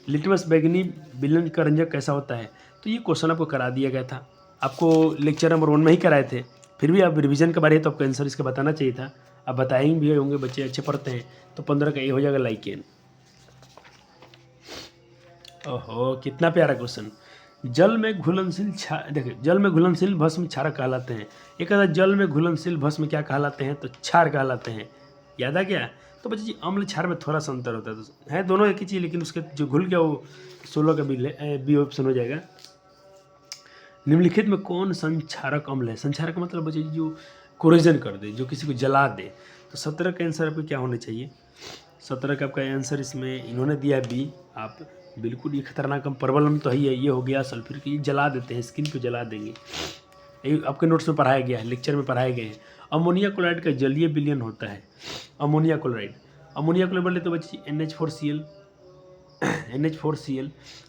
लिटमस बैगनी विलयन का रंजक कैसा होता है? तो ये क्वेश्चन आपको करा दिया गया था, आपको लेक्चर नंबर 1 में ही कराए थे। फिर भी आप रिवीजन के बारे में तो आपको आंसर इसका बताना चाहिए था। आप बताएंगे भी होंगे, बच्चे अच्छे पढ़ते हैं। तो 15 का ए हो जाएगा लाइकेन। ओहो कितना प्यारा क्वेश्चन। जल में घुलनशील देखिए जल में घुलनशील भस्म क्षारक कहलाते हैं। एक कहता है जल में घुलनशील भस्म क्या कहलाते हैं? तो क्षार कहलाते हैं। याद आ गया? तो बच्चे जी अम्ल क्षार में थोड़ा सा अंतर होता है दोनों एक ही चीज़, लेकिन उसके जो घुल गया वो 16 का बी ऑप्शन हो जाएगा। निम्नलिखित में कौन संक्षारक अम्ल है? संक्षारक मतलब बच्चे जो कोरोजन कर दे, जो किसी को जला दे। तो 17 का आंसर आपको क्या होना चाहिए? 17 का आपका आंसर इसमें इन्होंने दिया बी। आप बिल्कुल ये खतरनाक प्रॉब्लम तो ही है। ये हो गया सल्फ्यूरिक, ये जला देते हैं, स्किन को जला देंगे। ये आपके नोट्स में पढ़ाया गया है, लेक्चर में पढ़ाए गए हैं। अमोनिया क्लोराइड का जलीय विलयन होता है। अमोनिया क्लोराइड बोले तो बच्चे NH4Cl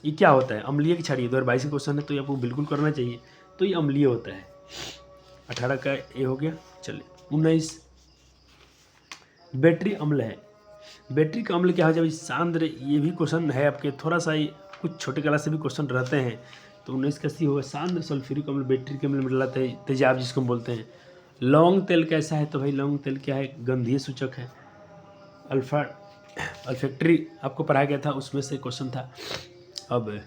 ये क्या होता है? अम्लीय की क्षारीय। 2022 का क्वेश्चन है तो ये आपको बिल्कुल करना चाहिए। तो ये अम्लीय होता है। 18 का ये हो गया। चलिए 19 बैटरी अम्ल है। बैटरी का अम्ल क्या हो जाए? सांद्र। ये भी क्वेश्चन है आपके, थोड़ा सा कुछ छोटे क्लास से भी क्वेश्चन रहते हैं। तो 19 का सी होगा सांद्र सल्फ्यूरिक अम्ल बैटरी के अम्ल में डलाता है, तेजाब जिसको हम बोलते हैं। लौंग तेल कैसा है? तो भाई लौंग तेल क्या है? गंधीय सूचक है। अल्फैक्ट्री आपको पढ़ाया गया था, उसमें से क्वेश्चन था। अब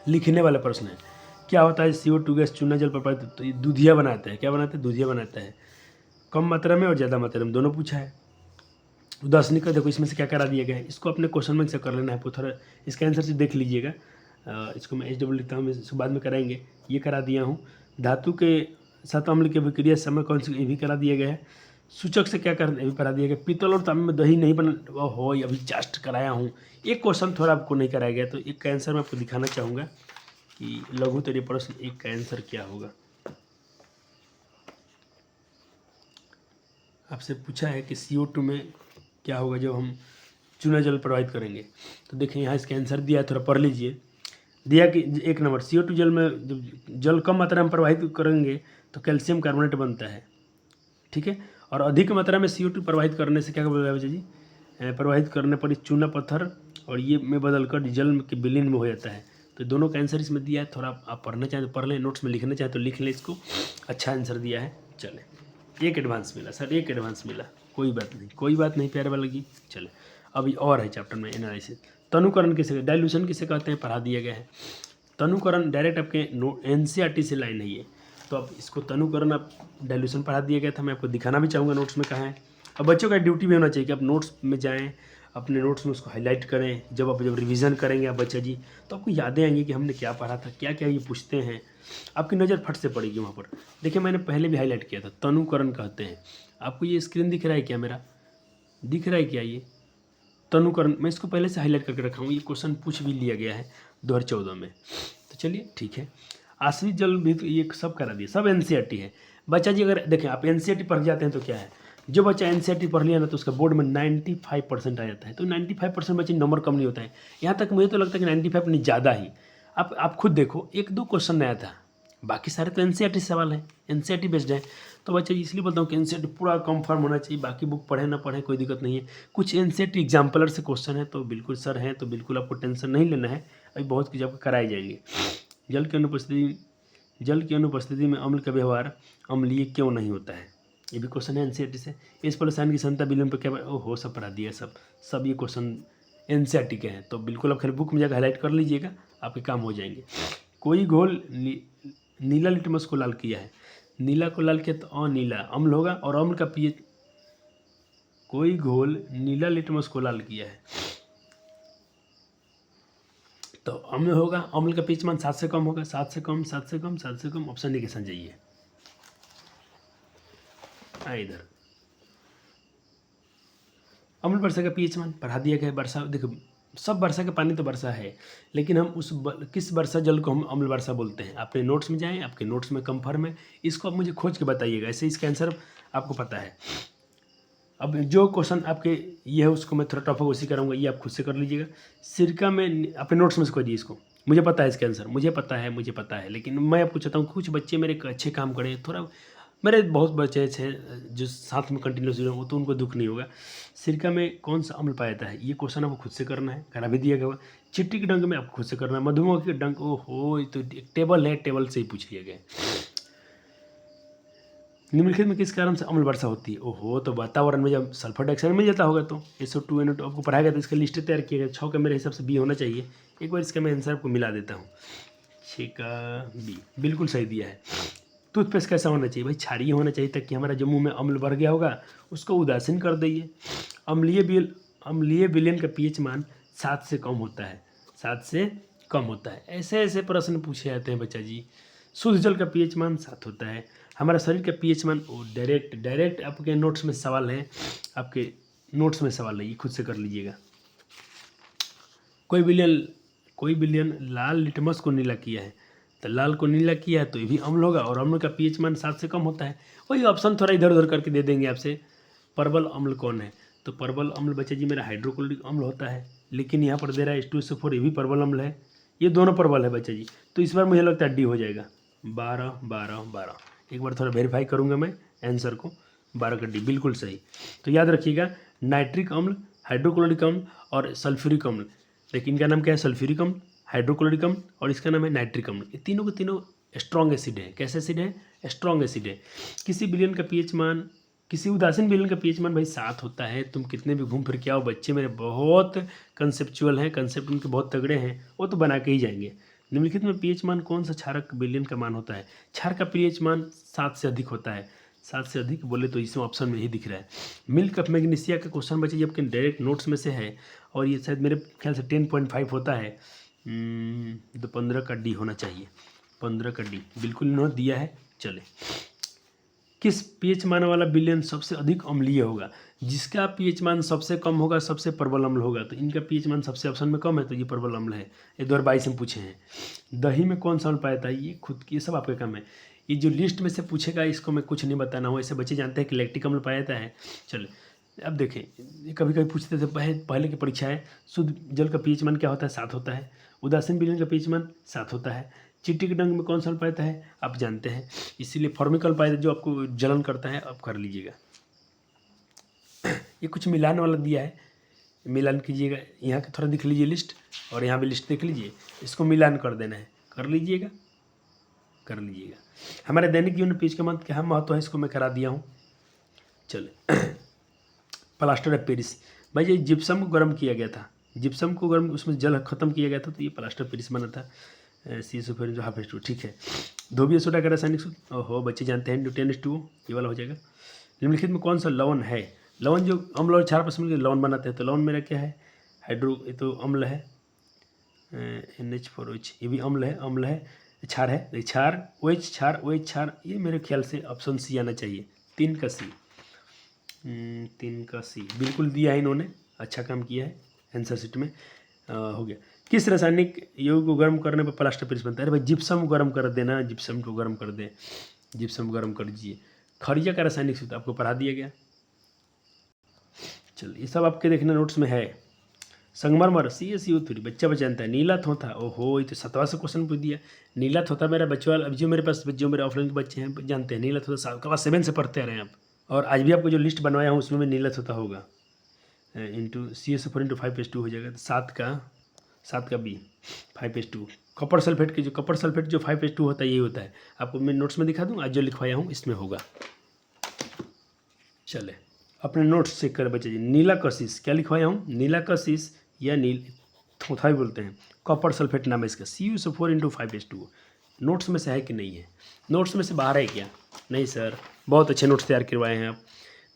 लिखने वाला प्रश्न है, क्या होता है CO2 गैस चूना जल पर पड़े तो ये दूधिया बनाता है। क्या बनाता है? दूधिया बनाता है। कम मात्रा में और ज़्यादा मात्रा में दोनों पूछा है। उदासीन का देखो इसमें से क्या करा दिया गया है, इसको अपने क्वेश्चन में से कर लेना है। आपको थोड़ा इसका आंसर से देख लीजिएगा। इसको मैं HW लिखता हूँ, इसको बाद में कराएंगे। ये करा दिया हूँ। धातु के साथ अम्ल की अभिक्रिया समय कौन सी, ये भी करा दिया गया है। सूचक से क्या कर ये भी करा दिया गया। पीतल और तांबे में दही नहीं बना हो, अभी जस्ट कराया हूँ। एक क्वेश्चन थोड़ा आपको नहीं कराया गया, तो एक का आंसर मैं आपको दिखाना चाहूँगा कि लघु तरीय प्रश्न एक का आंसर क्या होगा। आपसे पूछा है कि CO2 में क्या होगा जब हम चूना जल प्रवाहित करेंगे। तो देखिए यहाँ इसका आंसर दिया है, थोड़ा पढ़ लीजिए। दिया कि 1 नंबर CO2 जल में जब जल कम मात्रा में प्रवाहित करेंगे तो कैल्शियम कार्बोनेट बनता है, ठीक है। और अधिक मात्रा में CO2 प्रवाहित करने से क्या बोला बच्चा जी, प्रवाहित करने पर चूना पत्थर और ये में बदल कर जल के विलीन में हो जाता है। तो दोनों का आंसर इसमें दिया है, थोड़ा आप पढ़ना चाहें तो पढ़ लें, नोट्स में लिखना चाहें तो लिख लें इसको, अच्छा आंसर दिया है। चले, एक एडवांस मिला सर, एक एडवांस मिला, कोई बात नहीं, कोई बात नहीं प्यारे वाला की। चले अभी और है चैप्टर में एनालिसिस। तनुकरण किसे, डाइल्यूशन किसे कहते हैं, पढ़ा दिया गया है। तनुकरण डायरेक्ट आपके NCERT से लाइन है ये, तो अब इसको तनुकरण आप डाइल्यूशन पढ़ा दिया गया था, मैं आपको दिखाना भी चाहूँगा नोट्स में कहाँ है। अब बच्चों का ड्यूटी भी होना चाहिए कि आप नोट्स में जाएँ, अपने नोट्स में उसको हाईलाइट करें। जब रिवीजन करेंगे आप बच्चा जी, तो आपको यादें आएंगी कि हमने क्या पढ़ा था, क्या क्या ये पूछते हैं, आपकी नज़र फट से पड़ेगी वहाँ पर। देखिए मैंने पहले भी हाईलाइट किया था, तनुकरण कहते हैं। आपको ये स्क्रीन दिख रहा है क्या, मेरा दिख रहा है क्या ये तनुकरण, मैं इसको पहले से हाईलाइट करके रखा हूँ, ये क्वेश्चन पूछ भी लिया गया है 2014 में। तो चलिए ठीक है, आश्रित जल भी तो ये सब करा दिए, सब NCERT है बच्चा जी। अगर देखें आप NCERT पढ़ जाते हैं तो क्या है, जो बच्चा NCERT पढ़ लिया ना तो उसका बोर्ड में 95% आ जाता है। तो 95% बच्चे नंबर कम नहीं होता है, यहाँ तक मुझे तो लगता है कि 95 नहीं ज़्यादा ही। आप खुद देखो, 1-2 क्वेश्चन नया था, बाकी सारे तो NCERT सवाल है, NCERT बेस्ड है। तो बच्चा इसलिए बोलता हूँ कि NCERT पूरा कंफर्म होना चाहिए, बाकी बुक पढ़े ना पढ़े कोई दिक्कत नहीं है। कुछ NCERT एग्जाम्पलर से क्वेश्चन है तो बिल्कुल सर हैं, तो बिल्कुल आपको टेंशन नहीं लेना है, अभी बहुत कुछ आपको कराए जाएंगे। जल की अनुपस्थिति में अम्ल का व्यवहार अम्लीय क्यों नहीं होता है, ये भी क्वेश्चन है NCERT से। इस पर रसायन की संता विलयन पर क्या, ओहो सब पढ़ा दिया, सब ये क्वेश्चन NCERT के हैं। तो बिल्कुल आप खाली बुक में जाकर हाईलाइट कर लीजिएगा, आपके काम हो जाएंगे। कोई घोल नीला लिटमस को लाल किया है, नीला को लाल किया तो अनीला अम्ल होगा, और अम्ल का पीएच, कोई घोल नीला लिटमस को लाल किया है तो अम्ल होगा, अम्ल का पीएच मान 7 से कम होगा, 7 से कम, 7 से कम, 7 से कम, ऑप्शन डी के साथ जाइए। इधर अम्ल वर्षा का पीएच मान पढ़ा दिया गया है। वर्षा देखो, सब वर्षा का पानी तो वर्षा है, लेकिन हम किस वर्षा जल को हम अम्ल वर्षा बोलते हैं, अपने नोट्स में जाएं, आपके नोट्स में कंफर्म है, इसको आप मुझे खोज के बताइएगा, ऐसे इसका आंसर आपको पता है। अब जो क्वेश्चन आपके ये है उसको मैं थोड़ा टफ उसी कराऊंगा, ये आप खुद से कर लीजिएगा। सिरका में अपने नोट्स में से खोजिए इसको, मुझे पता है इसका आंसर, मुझे पता है, लेकिन मैं आपको चाहता हूँ कुछ बच्चे मेरे अच्छे काम करें, थोड़ा मेरे बहुत बच्चे अच्छे जो साथ में कंटिन्यूस जुड़े हो तो उनको दुख नहीं होगा। सिरका में कौन सा अम्ल पाया जाता है, ये क्वेश्चन आपको खुद से करना है, करा भी दिया गया। चिट्टी के डंक में आपको खुद से करना है। मधुमक्खी के डंक, ओहो तो एक टेबल है, टेबल से ही पूछ लिया गया। निम्नलिखित में किस कारण से अम्ल वर्षा होती है, ओहो तो वातावरण में जब सल्फर डाइऑक्साइड मिल जाता होगा तो SO2 NO2 आपको पढ़ाया गया, तो इसका लिस्ट तैयार किया गया। 6 का मेरे हिसाब से बी होना चाहिए, एक बार इसका मैं आंसर आपको मिला देता हूँ। 6 का बी बिल्कुल सही दिया है। टूथपेस्ट कैसा होना चाहिए भाई, क्षारीय होना चाहिए, ताकि हमारा जो मुंह में अम्ल भर गया होगा उसको उदासीन कर दीजिए। अम्लीय विलयन का पीएच मान 7 से कम होता है, 7 से कम होता है। ऐसे ऐसे प्रश्न पूछे जाते हैं बच्चा जी। शुद्ध जल का पीएच मान 7 होता है। हमारा शरीर का पीएच मान, वो डायरेक्ट आपके नोट्स में सवाल है, आपके नोट्स में सवाल है, ये खुद से कर लीजिएगा। कोई विलयन लाल लिटमस को नीला किया है, तो लाल को नीला किया है तो ये भी अम्ल होगा, और अम्ल का पीएच मान 7 से कम होता है। वही ऑप्शन थोड़ा इधर उधर करके दे देंगे आपसे। परबल अम्ल कौन है, तो परबल अम्ल बच्चा जी मेरा हाइड्रोक्लोरिक अम्ल होता है, लेकिन यहाँ पर दे रहा है H2SO4, ये भी परबल अम्ल है, ये दोनों परबल है बच्चा जी। तो इस बार मुझे लगता है डी हो जाएगा, 12 12 12। एक बार थोड़ा वेरीफाई करूँगा मैं आंसर को, 12 का डी बिल्कुल सही। तो याद रखिएगा, नाइट्रिक अम्ल, हाइड्रोक्लोरिक अम्ल और सल्फ्यूरिक अम्ल। देखिए इनका नाम क्या है, सल्फ्यूरिक अम्ल, हाइड्रोक्लोरिक अम्ल, और इसका नाम है नाइट्रिक अम्ल। ये तीनों के तीनों स्ट्रॉन्ग एसिड है। कैसे एसिड है, स्ट्रॉन्ग एसिड है। किसी विलयन का पीएच मान, किसी उदासीन विलयन का पीएच मान भाई 7 होता है। तुम कितने भी घूम फिर के आओ, बच्चे मेरे बहुत कंसेप्चुअल हैं, कंसेप्ट उनके बहुत तगड़े हैं, वो तो बना के ही जाएंगे। निम्नलिखित में पीएच मान कौन सा क्षारक विलयन का मान होता है, क्षार का पीएच मान 7 से अधिक होता है। 7 से अधिक बोले तो इसमें ऑप्शन में ही दिख रहा है। मिल्क ऑफ मैग्नीशिया का क्वेश्चन बच्चे जबकि डायरेक्ट नोट्स में से है, और ये शायद मेरे ख्याल से 10.5 होता है, तो 15 का डी होना चाहिए, 15 का डी बिल्कुल इन्होंने दिया है। चले, किस पीएच मान वाला विलयन सबसे अधिक अम्लीय होगा, जिसका पीएच मान सबसे कम होगा सबसे प्रबल अम्ल होगा। तो इनका पीएच मान सबसे ऑप्शन में कम है, तो ये प्रबल अम्ल है। ये 2022 में पूछे हैं। दही में कौन सा अम्ल पाया था, ये खुद ये सब आपके काम है। ये जो लिस्ट में से पूछेगा इसको मैं कुछ नहीं बताना हूँ, ऐसे बच्चे जानते हैं कि लैक्टिक अम्ल पाया जाता है। चलो अब देखें, कभी कभी पूछते थे पहले की परीक्षा है, शुद्ध जल का पीएच मान क्या होता है, 7 होता है। उदासीन विलयन का pH मान 7 होता है। चींटी के डंक में कौन सा अम्ल पाया जाता है आप जानते हैं, इसीलिए फॉर्मिक अम्ल पाया जो आपको जलन करता है आप कर लीजिएगा। ये कुछ मिलान वाला दिया है, मिलान कीजिएगा। यहाँ का थोड़ा देख लीजिए लिस्ट, और यहाँ भी लिस्ट देख लीजिए, इसको मिलान कर देना है, कर लीजिएगा। हमारे दैनिक जीवन में pH का मान क्या महत्व है इसको मैं करा दिया हूँ। चले प्लास्टर ऑफ पेरिस, भाई ये जिप्सम को गर्म किया गया था, जिप्सम को गर्म उसमें जल खत्म किया गया था तो ये प्लास्टर ऑफ पेरिस बना था। CSO4 जो हाफ H2, ठीक है। धोबिया सोडा का रासायनिक सूत्र ओहो बच्चे जानते हैं, 10H2O ये वाला हो जाएगा। निम्नलिखित में कौन सा लवण है, लवण जो अम्ल और क्षार पर मिलकर लवण बनाते हैं, तो लवण मेरा क्या है हाइड्रो, ये तो अम्ल है NH4OH, ये भी अम्ल है, क्षार है, क्षार OH क्षार, ये मेरे ख्याल से ऑप्शन सी आना चाहिए, 3 का सी बिल्कुल दिया है इन्होंने, अच्छा काम किया है आंसर शीट में। हो गया। किस रासायनिक यौगिक को गर्म करने पर प्लास्टर पेरिस बनता है, अरे भाई जिप्सम गर्म कर देना, जिप्सम को गर्म कर दें, जिप्सम गर्म कर दीजिए। खड़िया का रासायनिक सूत्र आपको पढ़ा दिया गया। चलिए ये सब आपके देखने नोट्स में है। संगमरमर CaCO3 बच्चा जानता है। नीला थोथा, ओहो ये तो 7वां से क्वेश्चन पूछ दिया। नीला थोथा मेरा बच्चों वाला, अब जो मेरे पास जो मेरे ऑफलाइन के बच्चे हैं जानते हैं, नीला थोथा क्लास 7 से पढ़ते आ रहे हैं आप, और आज भी आपको जो लिस्ट बनवाया हूँ उसमें भी नीला थोथा होगा। इंटू CaCO4 इंटू 5H2 हो जाएगा, 7 का B 5H2। कॉपर सल्फेट के जो कॉपर सल्फेट जो 5H2 होता है यही होता है, आपको मैं नोट्स में दिखा दूँ, आज जो लिखवाया हूँ इसमें होगा। चले अपने नोट्स चेक कर बच्चे जी। नीला कशिश क्या लिखवाया हूँ, नीला कशिश या नील थोथा भी बोलते हैं, कॉपर सल्फेट नाम है इसका, CuSO4 इंटू 5H2। नोट्स में से है कि नहीं है, नोट्स में से बाहर है क्या, नहीं सर, बहुत अच्छे नोट्स तैयार करवाए हैं आप।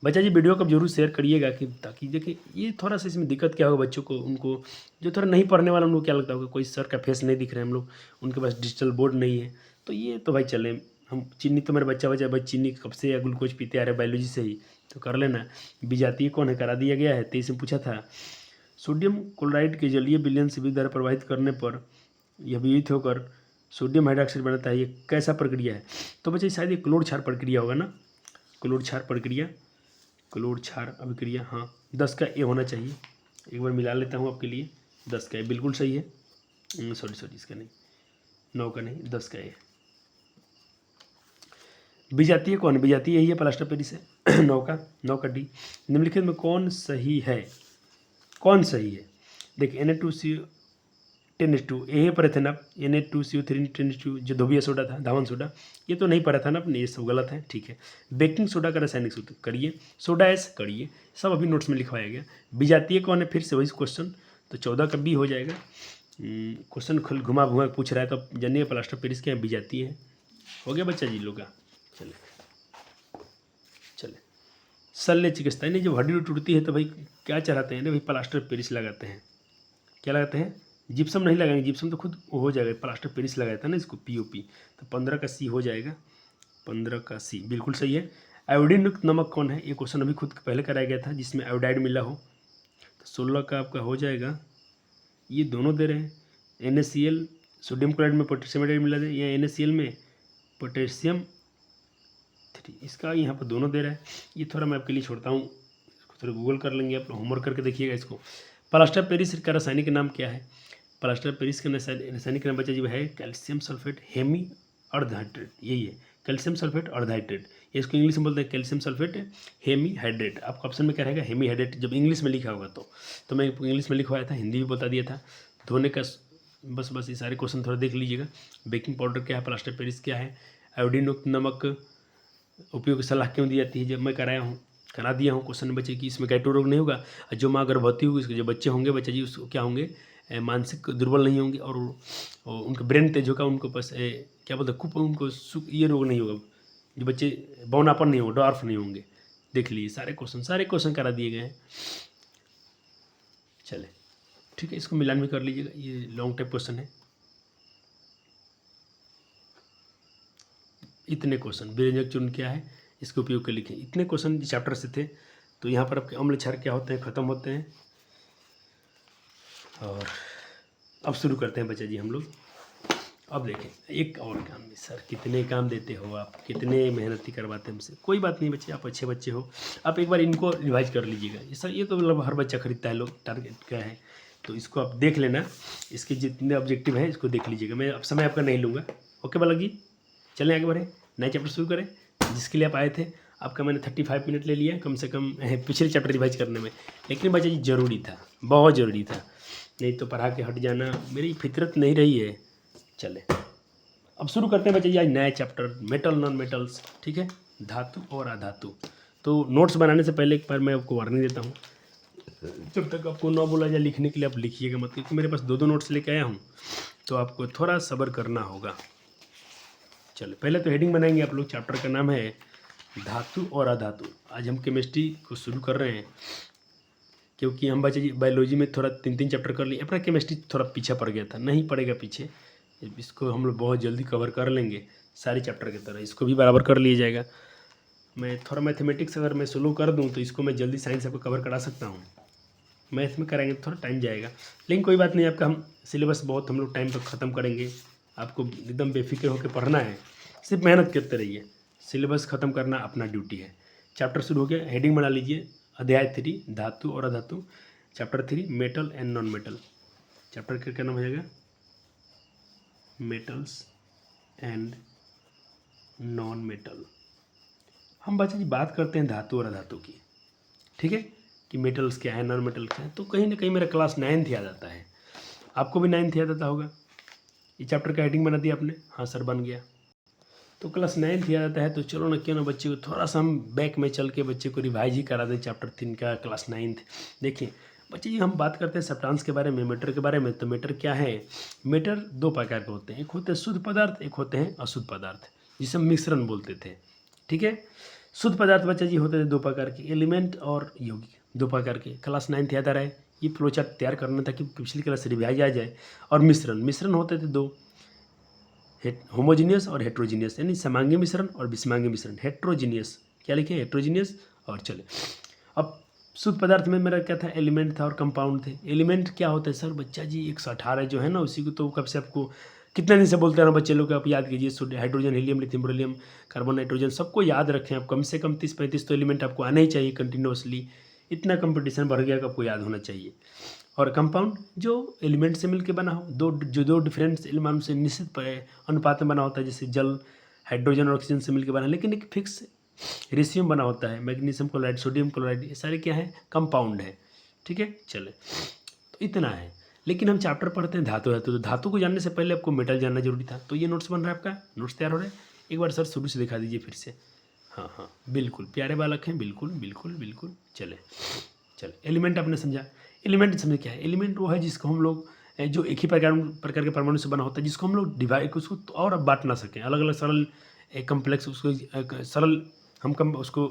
बच्चा जी वीडियो को जरूर शेयर करिएगा कि ताकि देखिए ये थोड़ा सा इसमें दिक्कत क्या होगा बच्चों को, उनको जो थोड़ा नहीं पढ़ने वाला उनको क्या लगता होगा, कोई सर का फेस नहीं दिख रहा है हम लोग, उनके पास डिजिटल बोर्ड नहीं है, तो ये तो भाई चले हम चीनी तो मेरा बच्चा भाई चीनी कब से या ग्लूकोज पीते आ रहे बायोलॉजी से ही, तो कर लेना। विजातीय कौन है करा दिया गया है, 23 में पूछा था। सोडियम क्लोराइड के जलीय विलयन से विद्युत धारा प्रवाहित करने पर यह विघटित होकर सोडियम हाइड्रोक्साइड बनता है, ये कैसा प्रक्रिया है, तो बच्चे शायद ये क्लोर क्षार प्रक्रिया होगा ना, क्लोर क्षार अभिक्रिया, हाँ 10 का ए होना चाहिए। एक बार मिला लेता हूँ आपके लिए, 10 का ए बिल्कुल सही है, सॉरी इसका नहीं, 9 का नहीं, 10 का ए। विजातीय कौन है, विजातीय यही है प्लास्टर पेरिस है। 9 का डी। निम्नलिखित में कौन सही है, देखिए Na2CO 10H2 ये पढ़े थे ना आप, Na2CO3 10H2 जो धोबिया सोडा था, धावन सोडा, ये तो नहीं पढ़ा था ना आपने, ये सब गलत है, ठीक है। बेकिंग सोडा का रासायनिक सूत्र करिए, सोडा एस करिए, सब अभी नोट्स में लिखवाया गया। विजातीय कौन है, फिर से वही क्वेश्चन, तो 14 का बी हो जाएगा। क्वेश्चन खुल घुमा पूछ रहा है तो जानिए प्लास्टर पेरिस के विजातीय है। हो गया बच्चा जी लोग का। चले शल्य चिकित्सा, नहीं जब हड्डी टूटती है तो भाई क्या चढ़ाते हैं, भाई प्लास्टर पेरिस लगाते हैं, क्या लगाते हैं, जिप्सम नहीं लगाएंगे, जिप्सम तो खुद हो जाएगा, प्लास्टर पेरिस लगाया था ना इसको, POP, तो 15 का सी हो जाएगा, 15 का सी बिल्कुल सही है। आयोडीन युक्त नमक कौन है, ये क्वेश्चन अभी खुद पहले कराया गया था जिसमें आयोडाइड मिला हो, तो 16 का आपका हो जाएगा। ये दोनों दे रहे हैं, NaCl सोडियम क्लोराइड में पोटेशियम आयोडाइड मिला दे, या NaCl में पोटेशियम 3, इसका यहाँ पर दोनों दे रहा है। ये थोड़ा मैं आपके लिए छोड़ता हूँ, थोड़ा गूगल कर लेंगे आप, होमवर्क करके देखिएगा इसको। प्लास्टर पेरिस का रासायनिक नाम क्या है, प्लास्टर पेरिस का रासायनिक नाम बच्चा जी है कैल्शियम सल्फेट हेमी अर्धहाइड्रेट, यही है कैल्शियम सल्फेट अर्धहाइड्रेट, इसको इंग्लिश में बोलते हैं कैल्शियम सल्फेट हेमी हाइड्रेट। आपका ऑप्शन में क्या रहेगा, हेमी हाइड्रेट, जब इंग्लिश में लिखा होगा तो मैं इंग्लिश में लिखवाया था, हिंदी भी बता दिया था। धोने का बस ये सारे क्वेश्चन थोड़ा देख लीजिएगा। बेकिंग पाउडर क्या है, प्लास्टर पेरिस क्या है, आयोडीन युक्त नमक उपयोग की सलाह क्यों दी जाती है, जब मैं करा दिया हूँ क्वेश्चन बच्चे की, इसमें गैस्ट्रो रोग नहीं होगा। जो माँ गर्भवती होगी, उसके जो बच्चे होंगे बच्चा जी उसको क्या होंगे, मानसिक दुर्बल नहीं होंगे, और उनका ब्रेन तेज होगा, उनको बस क्या बोलते हैं उनको ये रोग नहीं होगा, जो बच्चे बौनापन नहीं होगा, डॉर्फ नहीं होंगे। देख लीजिए सारे क्वेश्चन करा दिए गए हैं। चले ठीक है, इसको मिलान भी कर लीजिएगा, ये लॉन्ग टाइप क्वेश्चन है। इतने क्वेश्चन विरंजक चूर्ण क्या है, इसके उपयोग के लिखें, इतने क्वेश्चन चैप्टर से थे। तो यहाँ पर आपके अम्ल क्षार क्या होते हैं, ख़त्म होते हैं। और अब शुरू करते हैं बच्चा जी हम लोग। अब देखें एक और काम भी, सर कितने काम देते हो आप, कितने मेहनती करवाते हैं हमसे, कोई बात नहीं बच्चे, आप अच्छे बच्चे हो, आप एक बार इनको रिवाइज कर लीजिएगा। ये सर ये तो मतलब हर बच्चा खरीदता है, लोग टारगेट क्या है तो इसको आप देख लेना, इसके जितने ऑब्जेक्टिव हैं इसको देख लीजिएगा। मैं अब समय आपका नहीं लूँगा। ओके बालक जी, चलें आगे बढ़ें, नए चैप्टर शुरू करें जिसके लिए आप आए थे। आपका मैंने 35 मिनट ले लिया कम से कम पिछले चैप्टर रिवाइज करने में, लेकिन बच्चा जी ज़रूरी था, बहुत ज़रूरी था, नहीं तो पढ़ा के हट जाना मेरी फितरत नहीं रही है। चले अब शुरू करते हैं बच्चा जी आज नया चैप्टर, मेटल नॉन मेटल्स, ठीक है, धातु और अधातु। तो नोट्स बनाने से पहले एक बार मैं आपको वार्निंग देता हूँ, जब तक आपको ना बोला जाए लिखने के लिए आप लिखिएगा मत, क्योंकि मेरे पास दो नोट्स लेके आया हूँ, तो आपको थोड़ा सब्र करना होगा। चलो पहले तो हेडिंग बनाएंगे आप लोग। चैप्टर का नाम है धातु और अधातु। आज हम केमिस्ट्री को शुरू कर रहे हैं, क्योंकि हम बच्चे जी बायोलॉजी में थोड़ा 3 चैप्टर कर लिए, अपना केमिस्ट्री थोड़ा पीछे पड़ गया था, नहीं पड़ेगा पीछे, इसको हम लोग बहुत जल्दी कवर कर लेंगे सारे चैप्टर की तरह, इसको भी बराबर कर लिया जाएगा। मैं थोड़ा मैथमेटिक्स अगर मैं स्लो कर दूं तो इसको मैं जल्दी साइंस आपको कवर करा सकता हूं। मैथ में कराएंगे तो थोड़ा टाइम जाएगा, लेकिन कोई बात नहीं, आपका हम सिलेबस बहुत हम लोग टाइम पर ख़त्म करेंगे। आपको एकदम बेफिक्र होकर पढ़ना है, सिर्फ मेहनत करते रहिए, सिलेबस ख़त्म करना अपना ड्यूटी है। चैप्टर शुरू हो गया, हेडिंग बना लीजिए, अध्याय 3 धातु और अधातु, chapter 3 metal and non metal. Chapter का क्या नाम हो जाएगा? Metals and non metal. हम बच्चे जी बात करते हैं धातु और अधातु की, ठीक है, कि मेटल्स क्या है, नॉन मेटल क्या है, तो कहीं ना कहीं मेरा क्लास 9th याद आता है, आपको भी 9th याद आता होगा। ये चैप्टर का हेडिंग बना दिया आपने? हाँ सर बन गया। तो क्लास 9th याद आता है, तो चलो ना क्यों ना बच्चे को थोड़ा सा हम बैक में चल के बच्चे को रिवाइज ही करा दें चैप्टर 3 का, क्लास 9th। देखिए बच्चे जी हम बात करते हैं सब्सटेंस के बारे में, मैटर के बारे में। तो मैटर क्या है? मैटर 2 प्रकार के होते हैं, एक होते हैं शुद्ध पदार्थ, एक होते हैं अशुद्ध पदार्थ, जिसे हम मिश्रण बोलते थे, ठीक है। शुद्ध पदार्थ बच्चा जी होते थे 2 प्रकार के, एलिमेंट और यौगिक, 2 प्रकार के। क्लास 9th याद आ रहा है, ये फ्लो चार्ट तैयार करना था कि पिछली क्लास रिवाइज आ जाए। और मिश्रण होते थे 2, होमोजीनियस और हेट्रोजीनियस, यानी समांगी मिश्रण और विषमांगी मिश्रण। हेट्रोजीनियस क्या लिखे? हेट्रोजीनियस। और चले अब शुद्ध पदार्थ में मेरा क्या था? एलिमेंट था और कंपाउंड थे। एलिमेंट क्या होता है सर? बच्चा जी 118 जो है ना, उसी को तो कब से आपको कितने दिन से बोलते हैं ना बच्चे लोग, आप याद कीजिए, hydrogen, helium, lithium, beryllium, carbon, nitrogen, सबको याद रखें आप, कम से कम 30-35 तो एलिमेंट आपको आने ही चाहिए कंटिन्यूसली, इतना कंपटीशन बढ़ गया कि आपको याद होना चाहिए। और कंपाउंड जो एलिमेंट से मिलकर बना हो, दो डिफरेंट एलिमेंट से निश्चित अनुपात में बना होता है, जैसे जल हाइड्रोजन और ऑक्सीजन से मिलकर बना, लेकिन एक फिक्स रेशियो बना होता है, मैग्नीशियम क्लोराइड, सोडियम क्लोराइड, ये सारे क्या है? कंपाउंड है, ठीक है। चले तो इतना है, लेकिन हम चैप्टर पढ़ते हैं धातु। तो धातु को जानने से पहले आपको मेटल जानना जरूरी था। तो ये नोट्स बन रहा है, आपका नोट्स तैयार हो रहा है। एक बार सर शुरू से दिखा दीजिए फिर से। हाँ हाँ बिल्कुल प्यारे बालक हैं, बिल्कुल बिल्कुल बिल्कुल। चले एलिमेंट आपने समझा। एलिमेंट समझे क्या है? एलिमेंट वो है जिसको हम लोग जो एक ही प्रकार के परमाणु से बना होता है, जिसको हम लोग डिवाइड, उसको तो और अब बांट ना सकें, अलग अलग सरल कम्प्लेक्स, उसको सरल हम कम उसको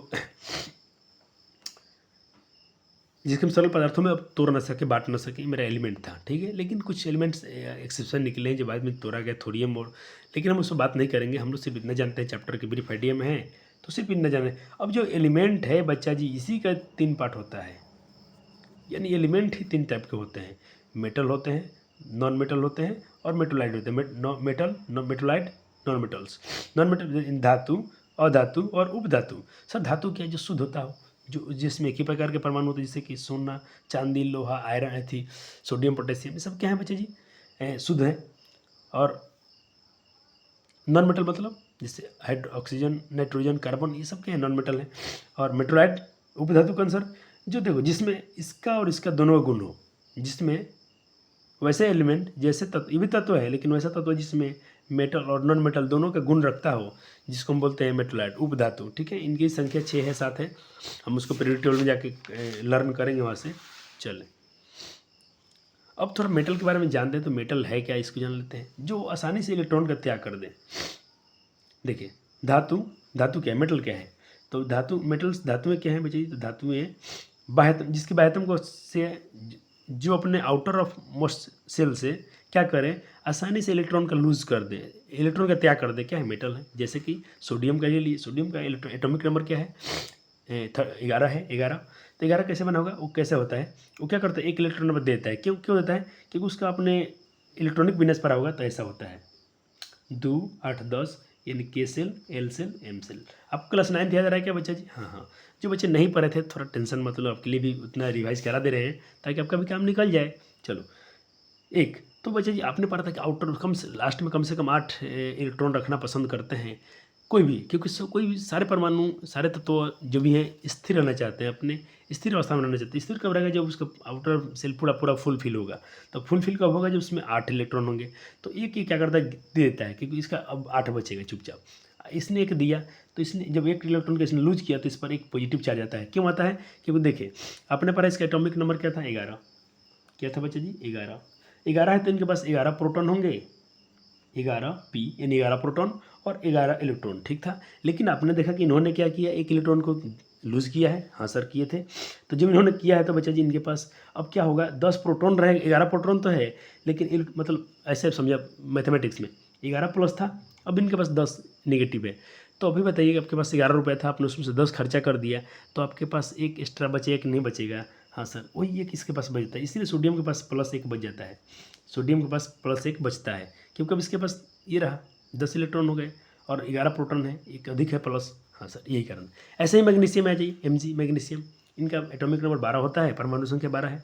जिसके हम सरल पदार्थों में अब तोड़ ना सके, बांट ना सके, मेरा एलिमेंट था, ठीक है। लेकिन कुछ एलिमेंट्स एक्सेप्शन निकले हैं जो बाद में तोड़ा गया, थोड़ियम और, लेकिन हम उसको बात नहीं करेंगे, हम लोग सिर्फ इतना जानते हैं, चैप्टर के ब्रीफ आइडिया में है तो सिर्फ इतना जाने। अब जो एलिमेंट है बच्चा जी, इसी का 3 पार्ट होता है, यानी एलिमेंट ही 3 टाइप के होते हैं, मेटल होते हैं, नॉन मेटल होते हैं और मेटोलाइट होते हैं। Metal, मेटोलाइट, non metals. Non metal धातु, अधातु और उपधातु। सर धातु क्या है? जो शुद्ध होता हो, जो जिसमें एक ही प्रकार के परमाणु होते हैं, जैसे कि सोना, चांदी, लोहा, आयरन थी, सोडियम, पोटेशियम, ये सब क्या है बच्चे जी? शुद्ध है। और नॉन मेटल मतलब जैसे ऑक्सीजन, नाइट्रोजन, कार्बन, ये सब क्या है? नॉन मेटल है। और मेटोलाइट उपधातु कौन सर? जो देखो जिसमें इसका और इसका दोनों का गुण हो, जिसमें वैसे एलिमेंट जैसे तत्व, ये भी तत्व है लेकिन वैसा तत्व जिसमें मेटल और नॉन मेटल दोनों का गुण रखता हो, जिसको हम बोलते हैं मेटोलाइट, उपधातु, ठीक है। इनकी संख्या 6 है, 7 है, हम उसको पीरियड टेबल में जाके लर्न करेंगे वहाँ से। चले अब थोड़ा मेटल के बारे में जानते हैं। तो मेटल है क्या, इसको जान लेते हैं। जो आसानी से इलेक्ट्रॉन का त्याग कर दे। देखिए धातु, धातु क्या है, मेटल क्या है? तो धातु, मेटल्स धातुएं क्या है बच्चे? तो धातुएं बाह्यतम, जिसकी बाह्यतम को से जो अपने आउटर ऑफ मोस्ट सेल से क्या करें, आसानी से इलेक्ट्रॉन का लूज कर दे, इलेक्ट्रॉन का त्याग कर दे, क्या है? मेटल है। जैसे कि सोडियम का, ये लिए सोडियम का एटॉमिक नंबर क्या है? 11 है, 11। तो 11 कैसे बना होगा? वो कैसे होता है? वो क्या करता है? एक इलेक्ट्रॉन नंबर देता है। क्यों क्यों देता है? क्योंकि उसका अपने इलेक्ट्रॉनिक विन्यास पर होगा, तो ऐसा होता है 2, 8, 10, यानी K shell, L shell, M shell. आपको क्लास 9th याद आ रहा है क्या बच्चा जी? हाँ हाँ। जो बच्चे नहीं पढ़े थे थोड़ा टेंशन मतलब, आपके लिए भी उतना रिवाइज करा दे रहे हैं ताकि आपका भी काम निकल जाए। चलो एक तो बच्चा जी आपने पढ़ा था कि आउटर लास्ट में कम से कम 8 इलेक्ट्रॉन रखना पसंद करते हैं कोई भी, क्योंकि कोई भी सारे परमाणु सारे तत्व जो भी हैं स्थिर रहना चाहते हैं, अपने स्थिर अवस्था में रहना चाहते हैं। स्थिर कब रहेगा? जब उसका आउटर सेल पूरा पूरा फुल फिल होगा। तो फुल फिल कब होगा? जब उसमें 8 इलेक्ट्रॉन होंगे। तो एक ये क्या करता है, दे देता है, क्योंकि इसका अब 8 बचेगा चुपचाप। इसने एक दिया तो इसने जब एक इलेक्ट्रॉन को इसने लूज किया तो इस पर एक पॉजिटिव चार्ज आता है। क्यों आता है? क्योंकि देखिए आपने पढ़ा इसका एटॉमिक नंबर क्या था? 11। क्या था बच्चा जी? 11। 11 है तो इनके पास 11 प्रोटॉन होंगे, 11p यानी 11 प्रोटॉन और 11 इलेक्ट्रॉन, ठीक था। लेकिन आपने देखा कि इन्होंने क्या किया, एक इलेक्ट्रॉन को लूज़ किया है। हाँ सर किए थे। तो जब इन्होंने किया है तो बच्चा जी इनके पास अब क्या होगा, 10 प्रोटॉन रहेगा। 11 प्रोटॉन तो है लेकिन मतलब ऐसे समझा मैथमेटिक्स में 11 प्लस था, अब इनके पास 10 नेगेटिव है। तो अभी बताइए आपके पास 11 रुपये था, आपने उसमें से 10 खर्चा कर दिया तो आपके पास एक एक्स्ट्रा बचेगा कि नहीं बचेगा? हाँ सर, वही एक इसके पास बचता है। इसलिए सोडियम के पास +1 बच जाता है। सोडियम के पास +1 बचता है क्योंकि अब इसके पास ये रहा 10 इलेक्ट्रॉन हो गए और 11 प्रोटॉन है, एक अधिक है प्लस। हाँ सर यही कारण। ऐसे ही मैग्नीशियम आ जाइए, Mg मैग्नीशियम, इनका एटॉमिक नंबर 12 होता है, परमाणु संख्या 12 है।